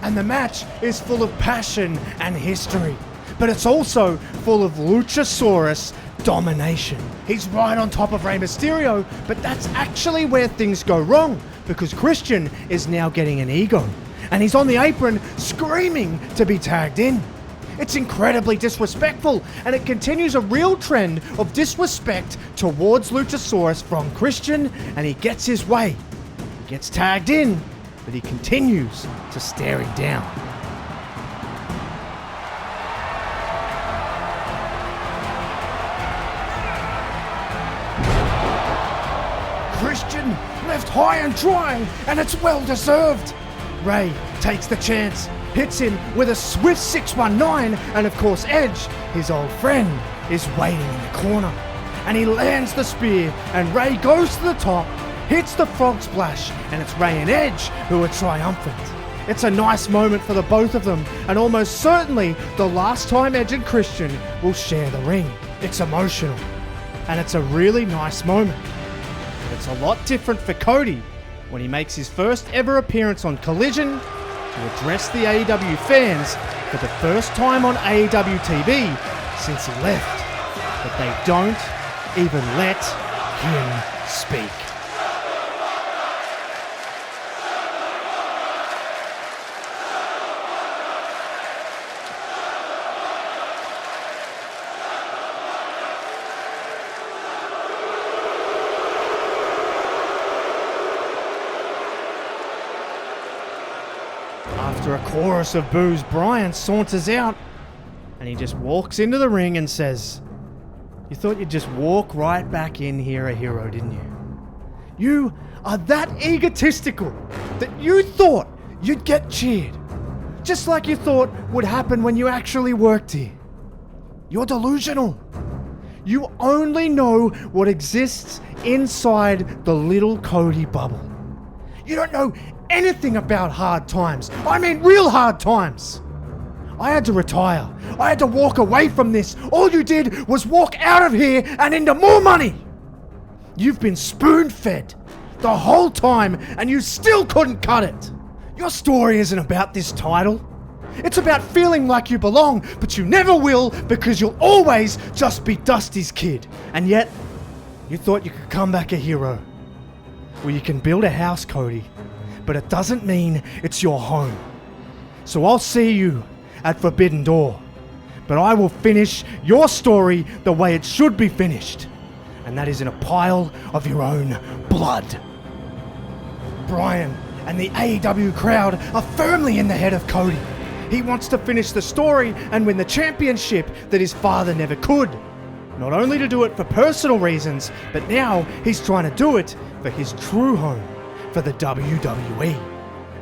Speaker 1: And the match is full of passion and history, but it's also full of Luchasaurus domination. He's right on top of Rey Mysterio, but that's actually where things go wrong, because Christian is now getting an ego, and he's on the apron screaming to be tagged in. It's incredibly disrespectful, and it continues a real trend of disrespect towards Luchasaurus from Christian, and he gets his way. He gets tagged in, but he continues to stare him down. Christian left high and dry, and it's well deserved. Rey takes the chance, hits him with a swift 619, and of course Edge, his old friend, is waiting in the corner. And he lands the spear, and Rey goes to the top, hits the frog splash, and it's Rey and Edge who are triumphant. It's a nice moment for the both of them, and almost certainly the last time Edge and Christian will share the ring. It's emotional, and it's a really nice moment. But it's a lot different for Cody when he makes his first ever appearance on Collision to address the AEW fans for the first time on AEW TV since he left. But they don't even let him speak. After a chorus of boos, Bryan saunters out and he just walks into the ring and says, "You thought you'd just walk right back in here a hero, didn't you? You are that egotistical that you thought you'd get cheered, just like you thought would happen when you actually worked here. You're delusional. You only know what exists inside the little Cody bubble. You don't know anything about hard times. I mean real hard times. I had to retire. I had to walk away from this. All you did was walk out of here and into more money. You've been spoon-fed the whole time and you still couldn't cut it. Your story isn't about this title. It's about feeling like you belong, but you never will because you'll always just be Dusty's kid. And yet, you thought you could come back a hero. Well, you can build a house, Cody, but it doesn't mean it's your home. So I'll see you at Forbidden Door, but I will finish your story the way it should be finished, and that is in a pile of your own blood." Bryan and the AEW crowd are firmly in the head of Cody. He wants to finish the story and win the championship that his father never could. Not only to do it for personal reasons, but now he's trying to do it for his true home, for the WWE.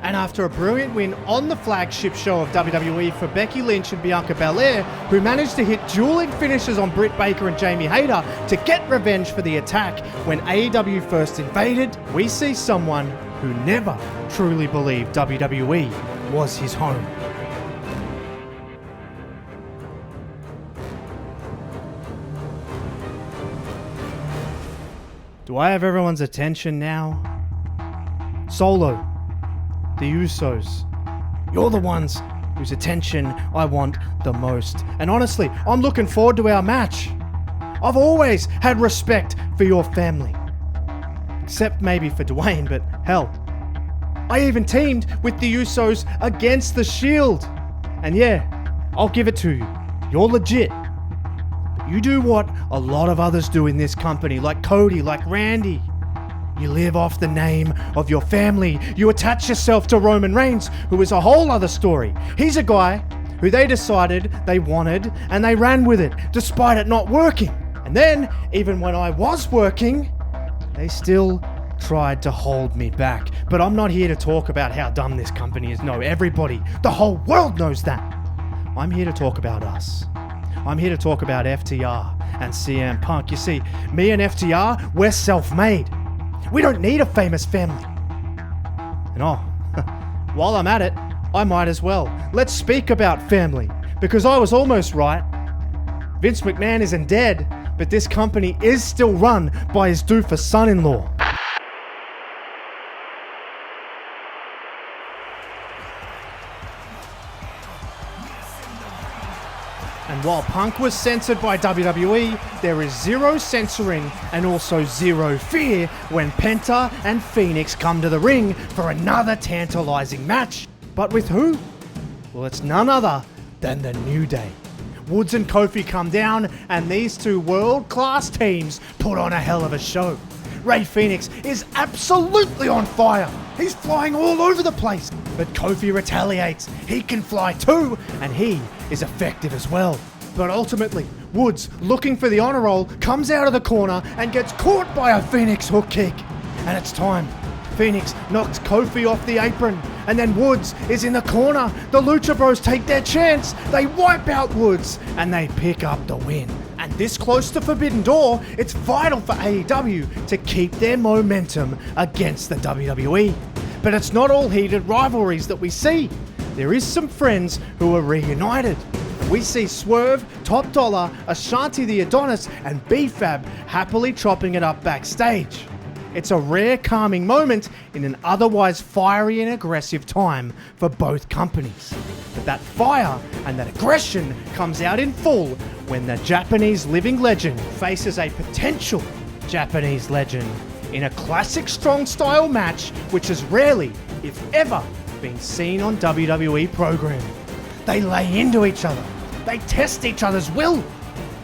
Speaker 1: And after a brilliant win on the flagship show of WWE for Becky Lynch and Bianca Belair, who managed to hit dueling finishes on Britt Baker and Jamie Hayter to get revenge for the attack when AEW first invaded, we see someone who never truly believed WWE was his home. Do I have everyone's attention now? Solo, the Usos, you're the ones whose attention I want the most. And honestly, I'm looking forward to our match. I've always had respect for your family. Except maybe for Dwayne, but hell. I even teamed with the Usos against the Shield. And yeah, I'll give it to you. You're legit. But you do what a lot of others do in this company, like Cody, like Randy. You live off the name of your family. You attach yourself to Roman Reigns, who is a whole other story. He's a guy who they decided they wanted and they ran with it, despite it not working. And then, even when I was working, they still tried to hold me back. But I'm not here to talk about how dumb this company is. No, everybody, the whole world knows that. I'm here to talk about us. I'm here to talk about FTR and CM Punk. You see, me and FTR, we're self-made. We don't need a famous family. And while I'm at it, I might as well. Let's speak about family, because I was almost right. Vince McMahon isn't dead, but this company is still run by his doofus son-in-law. And while Punk was censored by WWE, there is zero censoring and also zero fear when Penta and Phoenix come to the ring for another tantalizing match. But with who? Well, it's none other than the New Day. Woods and Kofi come down, and these two world-class teams put on a hell of a show. Rey Fenix is absolutely on fire. He's flying all over the place. But Kofi retaliates. He can fly too, and he is effective as well. But ultimately, Woods, looking for the honor roll, comes out of the corner and gets caught by a Phoenix hook kick. And it's time. Phoenix knocks Kofi off the apron, and then Woods is in the corner. The Lucha Bros take their chance. They wipe out Woods, and they pick up the win. And this close to Forbidden Door, it's vital for AEW to keep their momentum against the WWE. But it's not all heated rivalries that we see. There is some friends who are reunited. We see Swerve, Top Dollar, Ashanti the Adonis, and B-Fab happily chopping it up backstage. It's a rare calming moment in an otherwise fiery and aggressive time for both companies. But that fire and that aggression comes out in full when the Japanese living legend faces a potential Japanese legend in a classic strong style match which has rarely, if ever, been seen on WWE programming. They lay into each other. They test each other's will,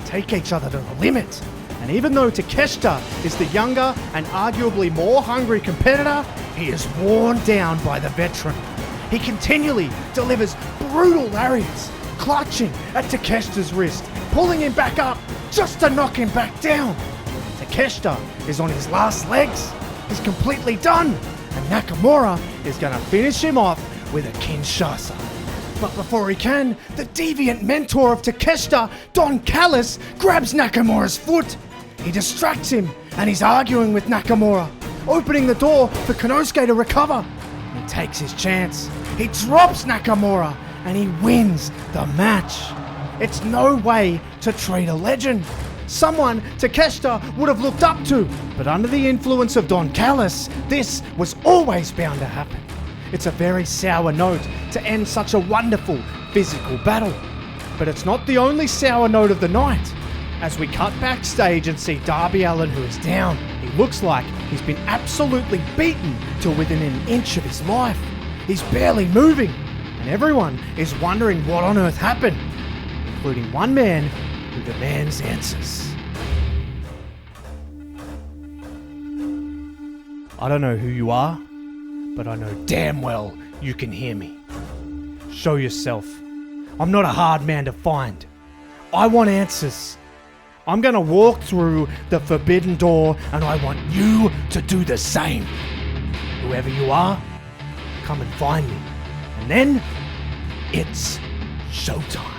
Speaker 1: take each other to the limit. And even though Takeshita is the younger and arguably more hungry competitor, he is worn down by the veteran. He continually delivers brutal lariats, clutching at Takeshita's wrist, pulling him back up just to knock him back down. Takeshita is on his last legs. He's completely done. And Nakamura is going to finish him off with a Kinshasa. But before he can, the deviant mentor of Takeshita, Don Callis, grabs Nakamura's foot. He distracts him, and he's arguing with Nakamura, opening the door for Konosuke to recover. He takes his chance. He drops Nakamura, and he wins the match. It's no way to treat a legend. Someone Takeshita would have looked up to, but under the influence of Don Callis, this was always bound to happen. It's a very sour note to end such a wonderful physical battle. But it's not the only sour note of the night. As we cut backstage and see Darby Allen, who is down, he looks like he's been absolutely beaten to within an inch of his life. He's barely moving, and everyone is wondering what on earth happened, including one man who demands answers. I don't know who you are, but I know damn well you can hear me. Show yourself. I'm not a hard man to find. I want answers. I'm gonna walk through the forbidden door, and I want you to do the same. Whoever you are, come and find me. And then, it's showtime.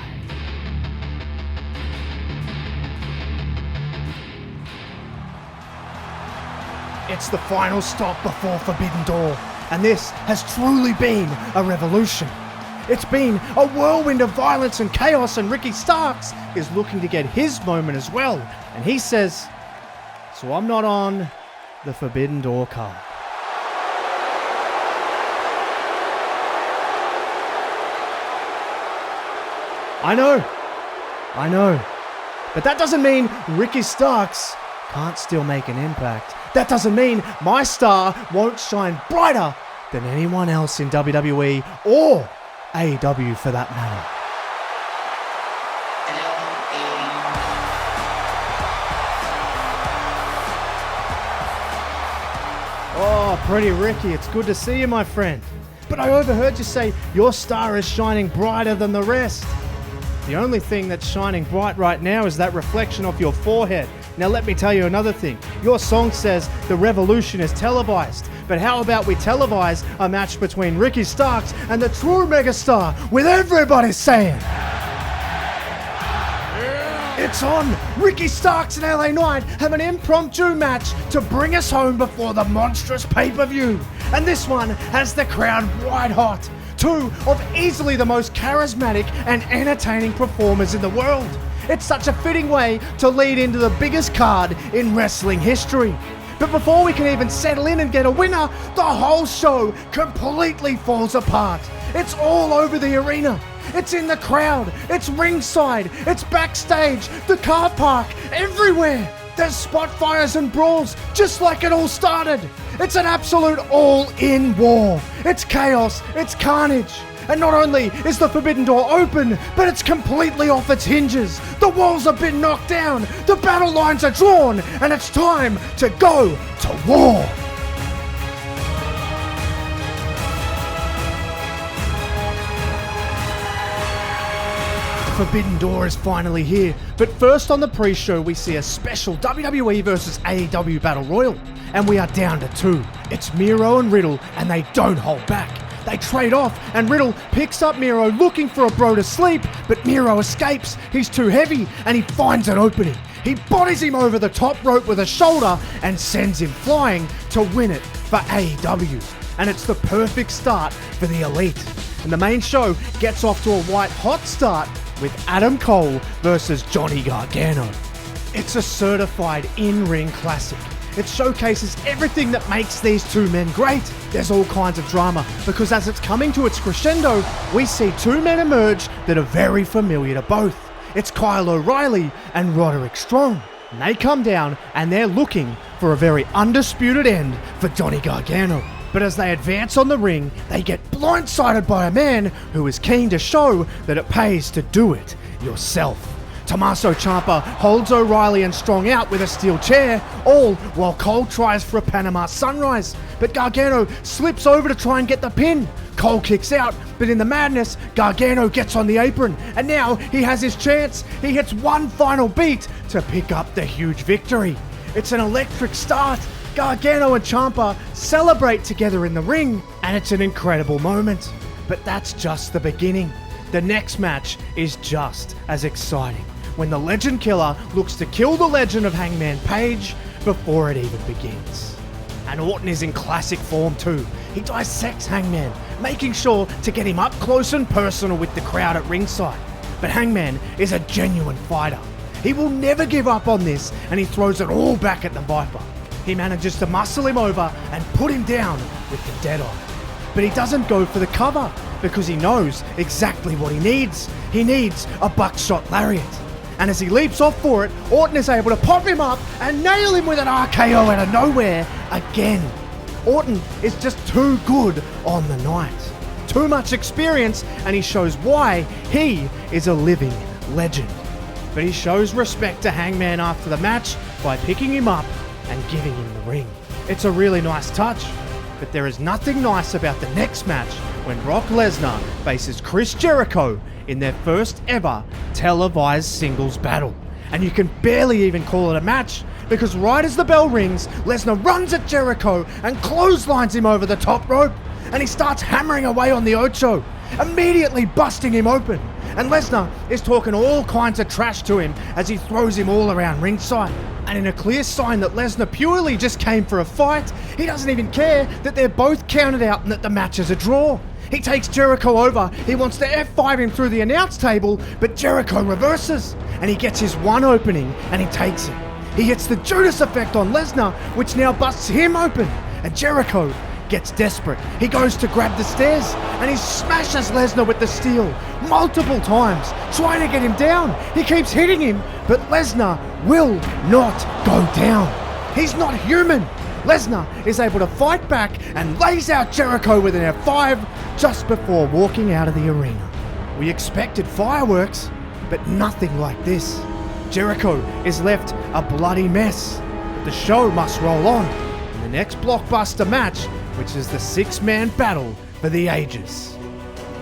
Speaker 1: It's the final stop before Forbidden Door, and this has truly been a revolution. It's been a whirlwind of violence and chaos, and Ricky Starks is looking to get his moment as well. And he says, so I'm not on the Forbidden Door card. I know. But that doesn't mean Ricky Starks can't still make an impact. That doesn't mean my star won't shine brighter than anyone else in WWE or AEW for that matter. Oh, pretty Ricky, it's good to see you, my friend. But I overheard you say your star is shining brighter than the rest. The only thing that's shining bright right now is that reflection off your forehead. Now let me tell you another thing. Your song says the revolution is televised. But how about we televise a match between Ricky Starks and the true megastar with everybody saying... It's on! Ricky Starks and LA Knight have an impromptu match to bring us home before the monstrous pay-per-view. And this one has the crowd white hot. Two of easily the most charismatic and entertaining performers in the world. It's such a fitting way to lead into the biggest card in wrestling history. But before we can even settle in and get a winner, the whole show completely falls apart. It's all over the arena. It's in the crowd, it's ringside, it's backstage, the car park, everywhere. There's spot fires and brawls, just like it all started. It's an absolute all-in war. It's chaos, it's carnage. And not only is the Forbidden Door open, but it's completely off its hinges. The walls have been knocked down, the battle lines are drawn, and it's time to go to war. Forbidden Door is finally here, but first on the pre-show we see a special WWE vs AEW Battle Royal, and we are down to two. It's Miro and Riddle, and they don't hold back. They trade off, and Riddle picks up Miro looking for a bro to sleep, but Miro escapes. He's too heavy, and he finds an opening. He bodies him over the top rope with a shoulder and sends him flying to win it for AEW. And it's the perfect start for the Elite. And the main show gets off to a white hot start with Adam Cole versus Johnny Gargano. It's a certified in-ring classic. It showcases everything that makes these two men great. There's all kinds of drama because as it's coming to its crescendo, we see two men emerge that are very familiar to both. It's Kyle O'Reilly and Roderick Strong. And they come down and they're looking for a very undisputed end for Johnny Gargano. But as they advance on the ring, they get blindsided by a man who is keen to show that it pays to do it yourself. Tommaso Ciampa holds O'Reilly and Strong out with a steel chair, all while Cole tries for a Panama Sunrise. But Gargano slips over to try and get the pin. Cole kicks out, but in the madness, Gargano gets on the apron, and now he has his chance. He hits one final beat to pick up the huge victory. It's an electric start. Gargano and Ciampa celebrate together in the ring, and it's an incredible moment. But that's just the beginning. The next match is just as exciting, when the Legend Killer looks to kill the legend of Hangman Page before it even begins. And Orton is in classic form too. He dissects Hangman, making sure to get him up close and personal with the crowd at ringside. But Hangman is a genuine fighter. He will never give up on this, and he throws it all back at the Viper. He manages to muscle him over and put him down with the Dead Eye. But he doesn't go for the cover because he knows exactly what he needs. He needs a buckshot lariat. And as he leaps off for it, Orton is able to pop him up and nail him with an RKO out of nowhere again. Orton is just too good on the night. Too much experience, and he shows why he is a living legend. But he shows respect to Hangman after the match by picking him up and giving him the ring. It's a really nice touch, but there is nothing nice about the next match when Brock Lesnar faces Chris Jericho in their first ever televised singles battle. And you can barely even call it a match because right as the bell rings, Lesnar runs at Jericho and clotheslines him over the top rope, and he starts hammering away on the Ocho, immediately busting him open. And Lesnar is talking all kinds of trash to him as he throws him all around ringside. And in a clear sign that Lesnar purely just came for a fight, he doesn't even care that they're both counted out and that the match is a draw. He takes Jericho over, he wants to F5 him through the announce table, but Jericho reverses, and he gets his one opening, and he takes it. He hits the Judas effect on Lesnar, which now busts him open, and Jericho gets desperate. He goes to grab the stairs and he smashes Lesnar with the steel multiple times, trying to get him down. He keeps hitting him, but Lesnar will not go down. He's not human. Lesnar is able to fight back and lays out Jericho with an F5 just before walking out of the arena. We expected fireworks, but nothing like this. Jericho is left a bloody mess, but the show must roll on in the next blockbuster match, which is the six-man battle for the ages.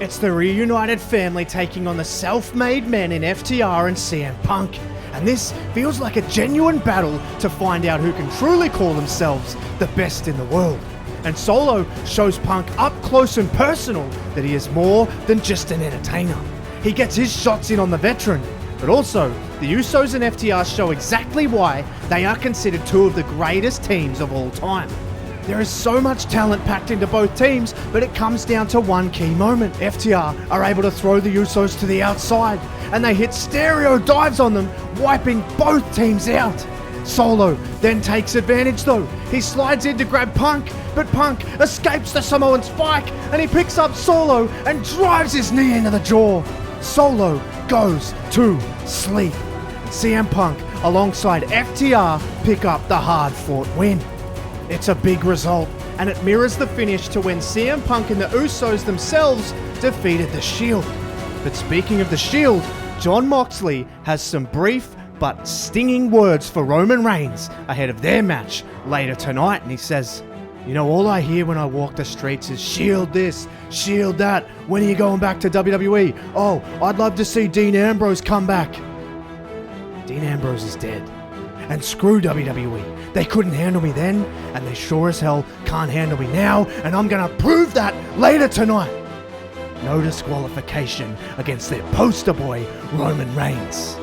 Speaker 1: It's the reunited family taking on the self-made men in FTR and CM Punk, and this feels like a genuine battle to find out who can truly call themselves the best in the world. And Solo shows Punk up close and personal that he is more than just an entertainer. He gets his shots in on the veteran, but also the Usos and FTR show exactly why they are considered two of the greatest teams of all time. There is so much talent packed into both teams, but it comes down to one key moment. FTR are able to throw the Usos to the outside, and they hit stereo dives on them, wiping both teams out. Solo then takes advantage though. He slides in to grab Punk, but Punk escapes the Samoan spike, and he picks up Solo and drives his knee into the jaw. Solo goes to sleep. And CM Punk alongside FTR pick up the hard-fought win. It's a big result, and it mirrors the finish to when CM Punk and the Usos themselves defeated the Shield. But speaking of the Shield, Jon Moxley has some brief but stinging words for Roman Reigns ahead of their match later tonight, and he says, "You know, all I hear when I walk the streets is Shield this, Shield that. When are you going back to WWE? Oh, I'd love to see Dean Ambrose come back." Dean Ambrose is dead. And screw WWE. They couldn't handle me then, and they sure as hell can't handle me now, and I'm gonna prove that later tonight. No disqualification against their poster boy, Roman Reigns.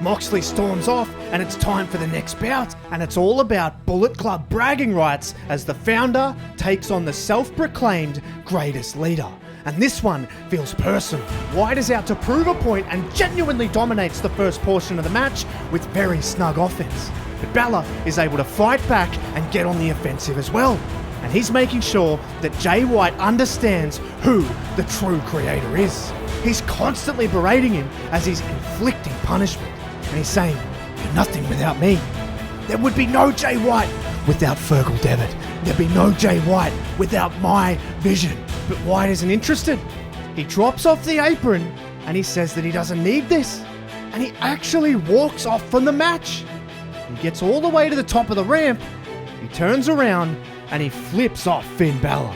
Speaker 1: Moxley storms off, and it's time for the next bout, and it's all about Bullet Club bragging rights as the founder takes on the self-proclaimed greatest leader. And this one feels personal. White is out to prove a point and genuinely dominates the first portion of the match with very snug offense. But Balor is able to fight back and get on the offensive as well. And he's making sure that Jay White understands who the true creator is. He's constantly berating him as he's inflicting punishment. And he's saying, "You're nothing without me." There would be no Jay White without Fergal Devitt. There'd be no Jay White without my vision. But White isn't interested. He drops off the apron and he says that he doesn't need this. And he actually walks off from the match. He gets all the way to the top of the ramp. He turns around and he flips off Finn Balor.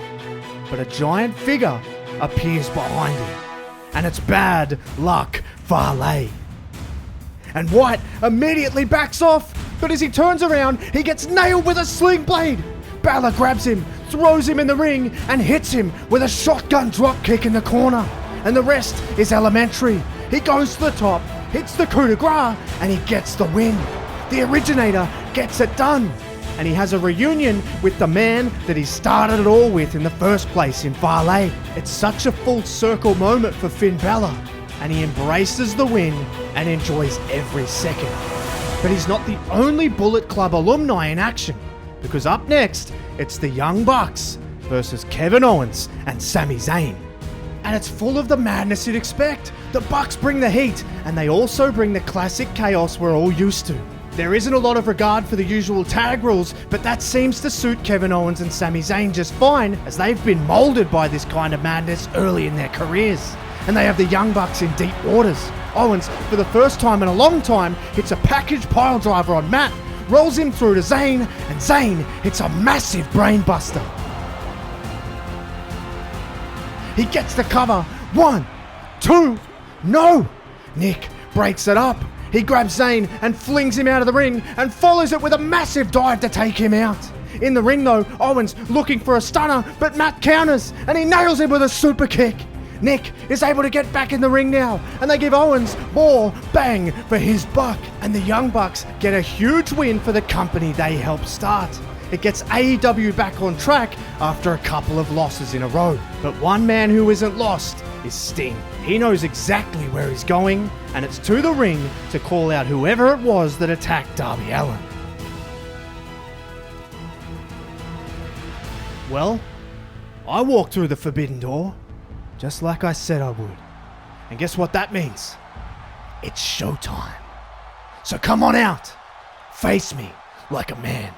Speaker 1: But a giant figure appears behind him. And it's bad luck Fale. And White immediately backs off, but as he turns around, he gets nailed with a sling blade. Balor grabs him, throws him in the ring, and hits him with a shotgun drop kick in the corner. And the rest is elementary. He goes to the top, hits the coup de grace, and he gets the win. The originator gets it done. And he has a reunion with the man that he started it all with in the first place in Fale. It's such a full circle moment for Finn Balor, and he embraces the win and enjoys every second. But he's not the only Bullet Club alumni in action, because up next, it's the Young Bucks versus Kevin Owens and Sami Zayn. And it's full of the madness you'd expect. The Bucks bring the heat, and they also bring the classic chaos we're all used to. There isn't a lot of regard for the usual tag rules, but that seems to suit Kevin Owens and Sami Zayn just fine, as they've been molded by this kind of madness early in their careers. And they have the Young Bucks in deep waters. Owens, for the first time in a long time, hits a package piledriver on Matt, rolls him through to Zayn, and Zayn hits a massive brainbuster. He gets the cover. 1, 2, no! Nick breaks it up. He grabs Zayn and flings him out of the ring and follows it with a massive dive to take him out. In the ring though, Owens looking for a stunner, but Matt counters and he nails him with a super kick. Nick is able to get back in the ring now, and they give Owens more bang for his buck. And the Young Bucks get a huge win for the company they helped start. It gets AEW back on track after a couple of losses in a row. But one man who isn't lost is Sting. He knows exactly where he's going, and it's to the ring to call out whoever it was that attacked Darby Allen. Well, I walked through the forbidden door, just like I said I would. And guess what that means? It's showtime. So come on out. Face me like a man.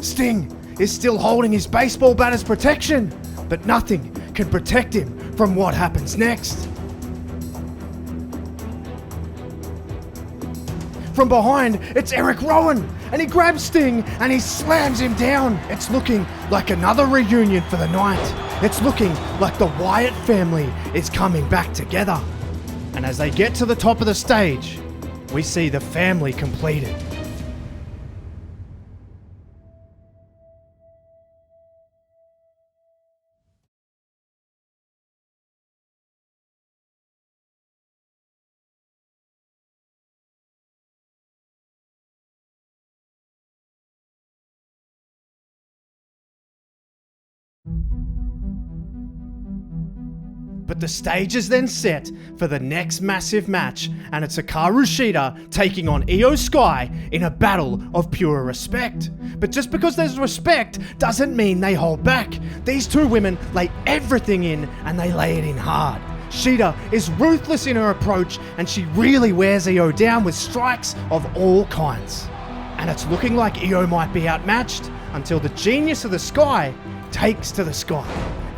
Speaker 1: Sting is still holding his baseball bat as protection, but nothing can protect him from what happens next. From behind, it's Eric Rowan, and he grabs Sting and he slams him down. It's looking like another reunion for the night. It's looking like the Wyatt family is coming back together. And as they get to the top of the stage, we see the family completed. But the stage is then set for the next massive match, and it's Hikaru Shida taking on Io Sky in a battle of pure respect. But just because there's respect doesn't mean they hold back. These two women lay everything in, and they lay it in hard. Shida is ruthless in her approach, and she really wears Io down with strikes of all kinds. And it's looking like Io might be outmatched until the genius of the Sky takes to the Sky.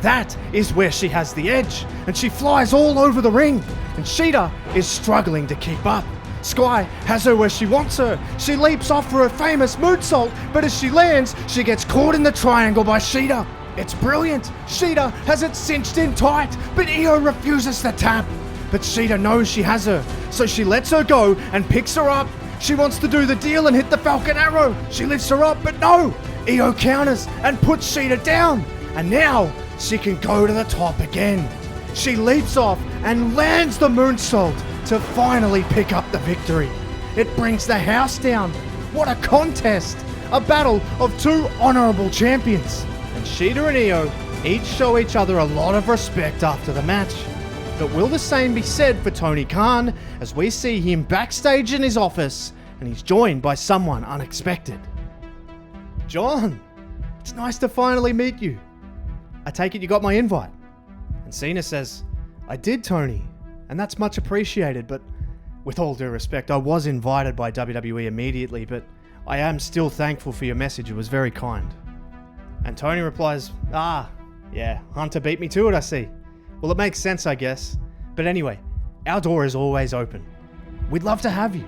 Speaker 1: That is where she has the edge, and she flies all over the ring, and Shida is struggling to keep up. Sky has her where she wants her. She leaps off for her famous moonsault, but as she lands, she gets caught in the triangle by Shida. It's brilliant. Shida has it cinched in tight, but Io refuses to tap. But Shida knows she has her, so she lets her go and picks her up. She wants to do the deal and hit the Falcon Arrow. She lifts her up, but no! Io counters and puts Shida down. And now, she can go to the top again. She leaps off and lands the moonsault to finally pick up the victory. It brings the house down. What a contest! A battle of two honourable champions. And Shida and Io each show each other a lot of respect after the match. But will the same be said for Tony Khan as we see him backstage in his office and he's joined by someone unexpected? John, it's nice to finally meet you. I take it you got my invite. And Cena says, I did, Tony, and that's much appreciated, but with all due respect, I was invited by WWE immediately, but I am still thankful for your message. It was very kind. And Tony replies, yeah, Hunter beat me to it, I see. Well, it makes sense, I guess. But anyway, our door is always open. We'd love to have you.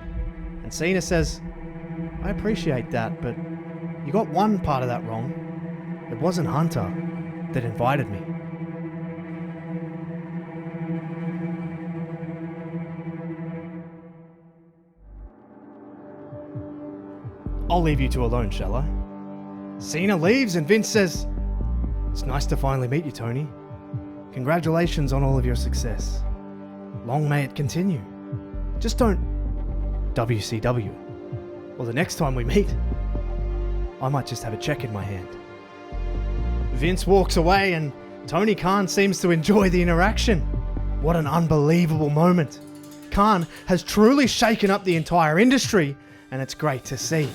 Speaker 1: And Cena says, I appreciate that, but you got one part of that wrong. It wasn't Hunter that invited me. I'll leave you two alone, shall I? Cena leaves and Vince says, it's nice to finally meet you, Tony. Congratulations on all of your success. Long may it continue. Just don't WCW. Or the next time we meet, I might just have a check in my hand. Vince walks away and Tony Khan seems to enjoy the interaction. What an unbelievable moment. Khan has truly shaken up the entire industry, and it's great to see.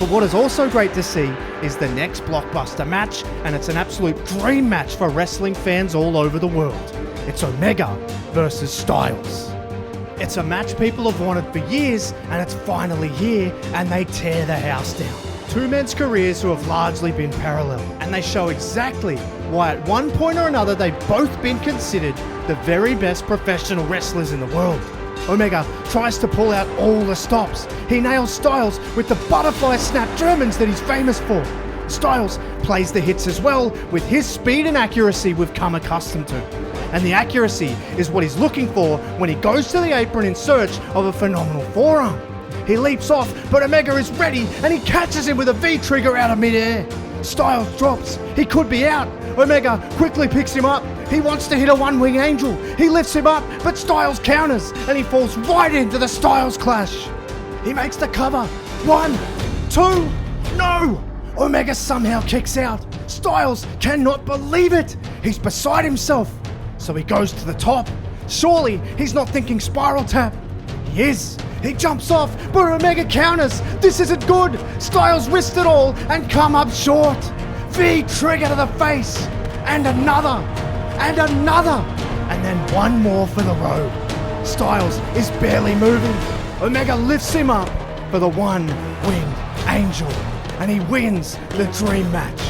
Speaker 1: But what is also great to see is the next blockbuster match, and it's an absolute dream match for wrestling fans all over the world. It's Omega versus Styles. It's a match people have wanted for years, and it's finally here, and they tear the house down. Two men's careers who have largely been parallel, and they show exactly why at one point or another they've both been considered the very best professional wrestlers in the world. Omega tries to pull out all the stops. He nails Styles with the butterfly snap Germans that he's famous for. Styles plays the hits as well with his speed and accuracy we've come accustomed to. And the accuracy is what he's looking for when he goes to the apron in search of a phenomenal forearm. He leaps off, but Omega is ready and he catches him with a V-trigger out of midair. Styles drops. He could be out. Omega quickly picks him up. He wants to hit a one-wing angel. He lifts him up, but Styles counters and he falls right into the Styles Clash. He makes the cover. 1, 2, no! Omega somehow kicks out. Styles cannot believe it. He's beside himself. So he goes to the top. Surely he's not thinking spiral tap. He is. He jumps off, but Omega counters. This isn't good. Styles risked it all and come up short. V-trigger to the face. And another. And another. And then one more for the road. Styles is barely moving. Omega lifts him up for the one-winged angel. And he wins the dream match.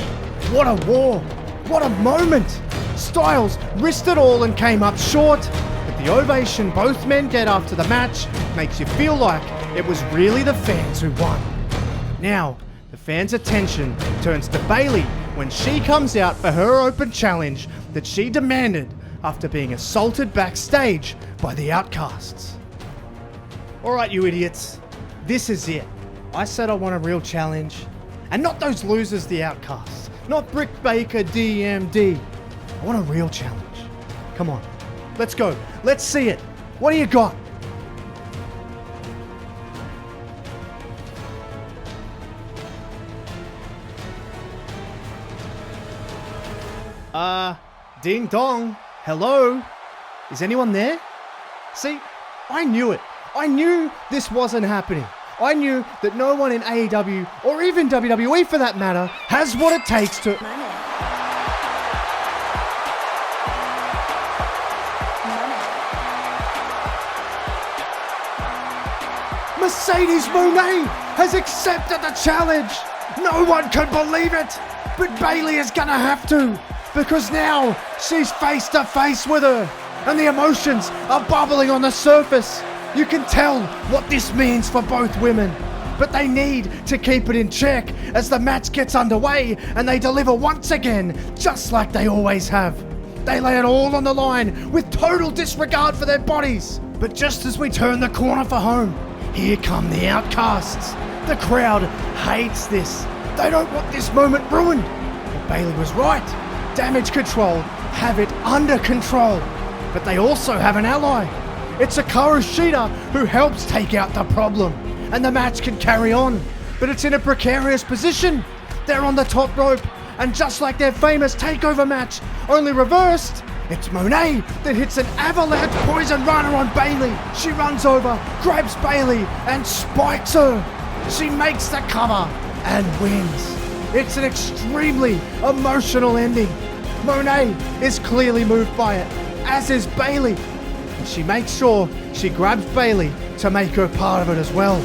Speaker 1: What a war. What a moment. Styles risked it all and came up short. But the ovation both men get after the match makes you feel like it was really the fans who won. Now, the fans' attention turns to Bayley when she comes out for her open challenge that she demanded after being assaulted backstage by the Outcasts. Alright, you idiots. This is it. I said I want a real challenge. And not those losers, the Outcasts. Not Brick Baker DMD. I want a real challenge. Come on. Let's go. Let's see it. What do you got? Ding dong. Hello? Is anyone there? See, I knew it. I knew this wasn't happening. I knew that no one in AEW, or even WWE for that matter, has what it takes to... Mercedes Moné has accepted the challenge. No one can believe it, but Bayley is gonna have to, because now she's face to face with her, and the emotions are bubbling on the surface. You can tell what this means for both women, but they need to keep it in check as the match gets underway and they deliver once again, just like they always have. They lay it all on the line with total disregard for their bodies. But just as we turn the corner for home, here come the Outcasts. The crowd hates this. They don't want this moment ruined. But Bayley was right. Damage Control have it under control. But they also have an ally. It's Hikaru Shida who helps take out the problem. And the match can carry on. But it's in a precarious position. They're on the top rope. And just like their famous takeover match, only reversed, it's Moné that hits an avalanche poison runner on Bayley. She runs over, grabs Bayley, and spikes her. She makes the cover and wins. It's an extremely emotional ending. Moné is clearly moved by it, as is Bayley. And she makes sure she grabs Bayley to make her part of it as well.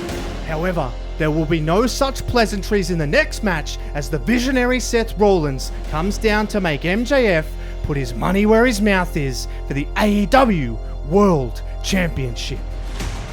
Speaker 1: However, there will be no such pleasantries in the next match as the visionary Seth Rollins comes down to make MJF put his money where his mouth is for the AEW World Championship.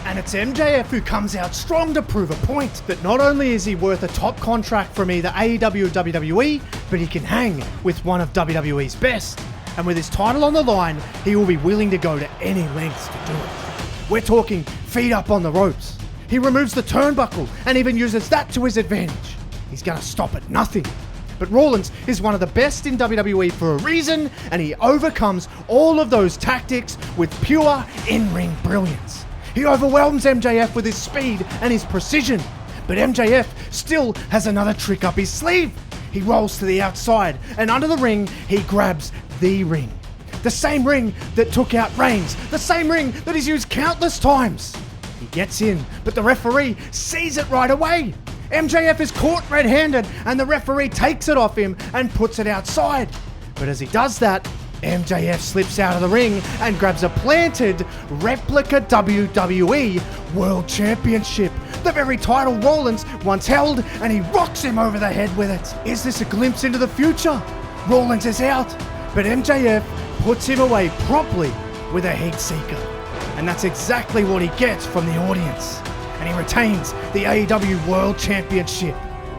Speaker 1: And it's MJF who comes out strong to prove a point that not only is he worth a top contract from either AEW or WWE, but he can hang with one of WWE's best. And with his title on the line, he will be willing to go to any lengths to do it. We're talking feet up on the ropes. He removes the turnbuckle and even uses that to his advantage. He's going to stop at nothing. But Rollins is one of the best in WWE for a reason, and he overcomes all of those tactics with pure in-ring brilliance. He overwhelms MJF with his speed and his precision, but MJF still has another trick up his sleeve. He rolls to the outside, and under the ring, he grabs the ring. The same ring that took out Reigns, the same ring that he's used countless times. He gets in, but the referee sees it right away. MJF is caught red-handed and the referee takes it off him and puts it outside. But as he does that, MJF slips out of the ring and grabs a planted replica WWE World Championship, the very title Rollins once held, and he rocks him over the head with it. Is this a glimpse into the future? Rollins is out, but MJF puts him away promptly with a heat seeker. And that's exactly what he gets from the audience. And he retains the AEW World Championship.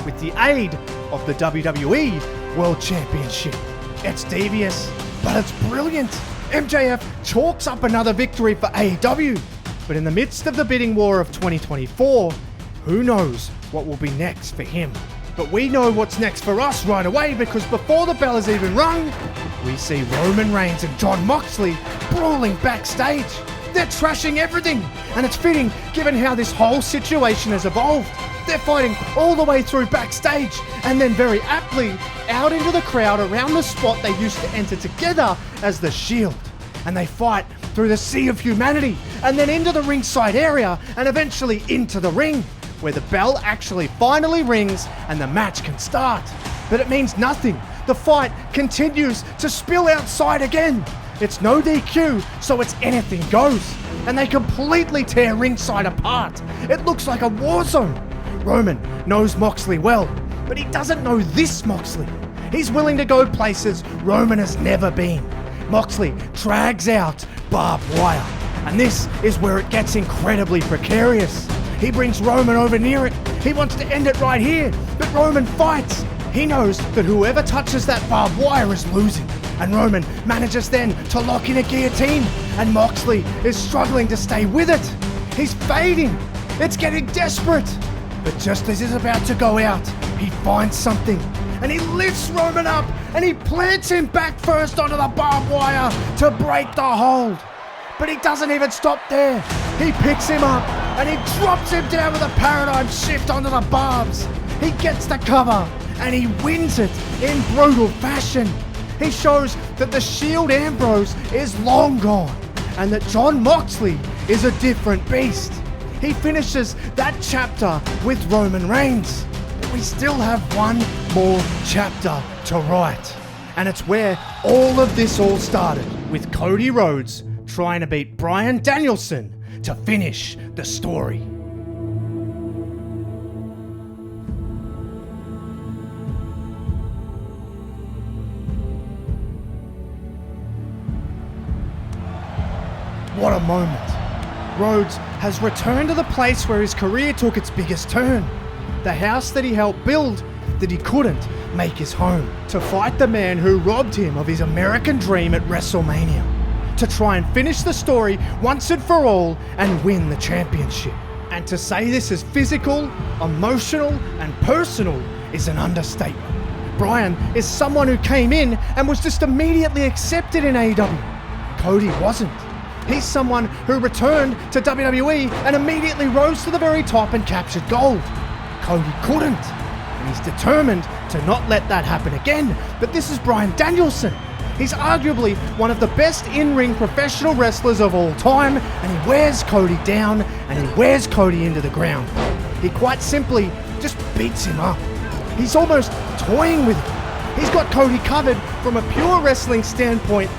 Speaker 1: with the aid of the WWE World Championship. It's devious, but it's brilliant. MJF chalks up another victory for AEW, but in the midst of the bidding war of 2024, who knows what will be next for him. But we know what's next for us right away, because before the bell is even rung, we see Roman Reigns and Jon Moxley brawling backstage. They're trashing everything, and it's fitting given how this whole situation has evolved. They're fighting all the way through backstage, and then very aptly out into the crowd around the spot they used to enter together as the Shield. And they fight through the sea of humanity, and then into the ringside area, and eventually into the ring, where the bell actually finally rings and the match can start. But it means nothing. The fight continues to spill outside again. It's no DQ, so it's anything goes. And they completely tear ringside apart. It looks like a war zone. Roman knows Moxley well, but he doesn't know this Moxley. He's willing to go places Roman has never been. Moxley drags out barbed wire, and this is where it gets incredibly precarious. He brings Roman over near it. He wants to end it right here, but Roman fights. He knows that whoever touches that barbed wire is losing, and Roman manages then to lock in a guillotine, and Moxley is struggling to stay with it. He's fading. It's getting desperate. But just as he's about to go out, he finds something, and he lifts Roman up, and he plants him back first onto the barbed wire to break the hold. But he doesn't even stop there. He picks him up, and he drops him down with a paradigm shift onto the barbs. He gets the cover, and he wins it in brutal fashion. He shows that the Shield Ambrose is long gone, and that Jon Moxley is a different beast. He finishes that chapter with Roman Reigns. But we still have one more chapter to write. And it's where all of this all started, with Cody Rhodes trying to beat Bryan Danielson to finish the story. What a moment. Rhodes has returned to the place where his career took its biggest turn. The house that he helped build that he couldn't make his home. To fight the man who robbed him of his American dream at WrestleMania. To try and finish the story once and for all and win the championship. And to say this is physical, emotional and personal is an understatement. Bryan is someone who came in and was just immediately accepted in AEW. Cody wasn't. He's someone who returned to WWE and immediately rose to the very top and captured gold. Cody couldn't, and he's determined to not let that happen again. But this is Bryan Danielson. He's arguably one of the best in-ring professional wrestlers of all time, and he wears Cody down, and he wears Cody into the ground. He quite simply just beats him up. He's almost toying with him. He's got Cody covered from a pure wrestling standpoint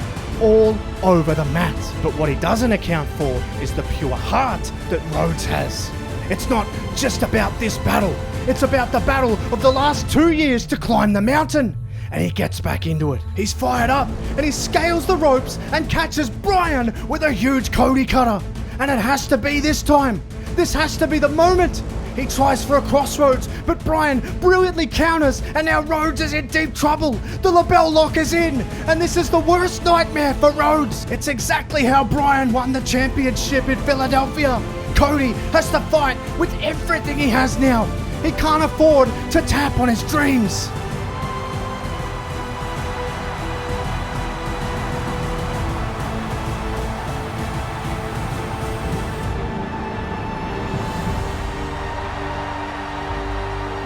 Speaker 1: all over the mat. But what he doesn't account for is the pure heart that Rhodes has. It's not just about this battle. It's about the battle of the last 2 years to climb the mountain. And he gets back into it. He's fired up and he scales the ropes and catches Bryan with a huge Cody cutter. And it has to be this time. This has to be the moment. He tries for a crossroads, but Bryan brilliantly counters, and now Rhodes is in deep trouble. The LaBelle lock is in, and this is the worst nightmare for Rhodes. It's exactly how Bryan won the championship in Philadelphia. Cody has to fight with everything he has now. He can't afford to tap on his dreams.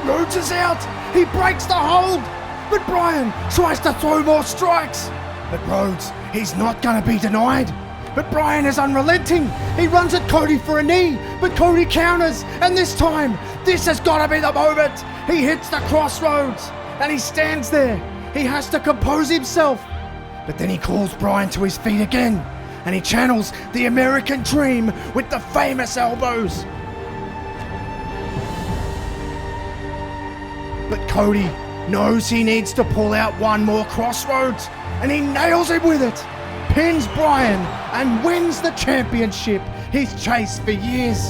Speaker 1: Rhodes is out. He breaks the hold. But Bryan tries to throw more strikes. But Rhodes, he's not going to be denied. But Bryan is unrelenting. He runs at Cody for a knee, but Cody counters. And this time, this has got to be the moment. He hits the crossroads and he stands there. He has to compose himself. But then he calls Bryan to his feet again. And he channels the American dream with the famous elbows. But Cody knows he needs to pull out one more crossroads, and he nails him with it, pins Bryan, and wins the championship he's chased for years.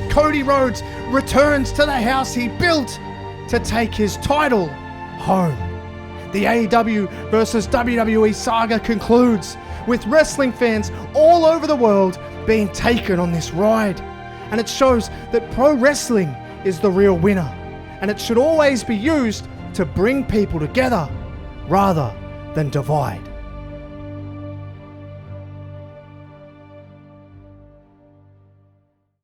Speaker 1: Cody Rhodes returns to the house he built, to take his title home. The AEW versus WWE saga concludes with wrestling fans all over the world being taken on this ride. And it shows that pro wrestling is the real winner, and it should always be used to bring people together rather than divide.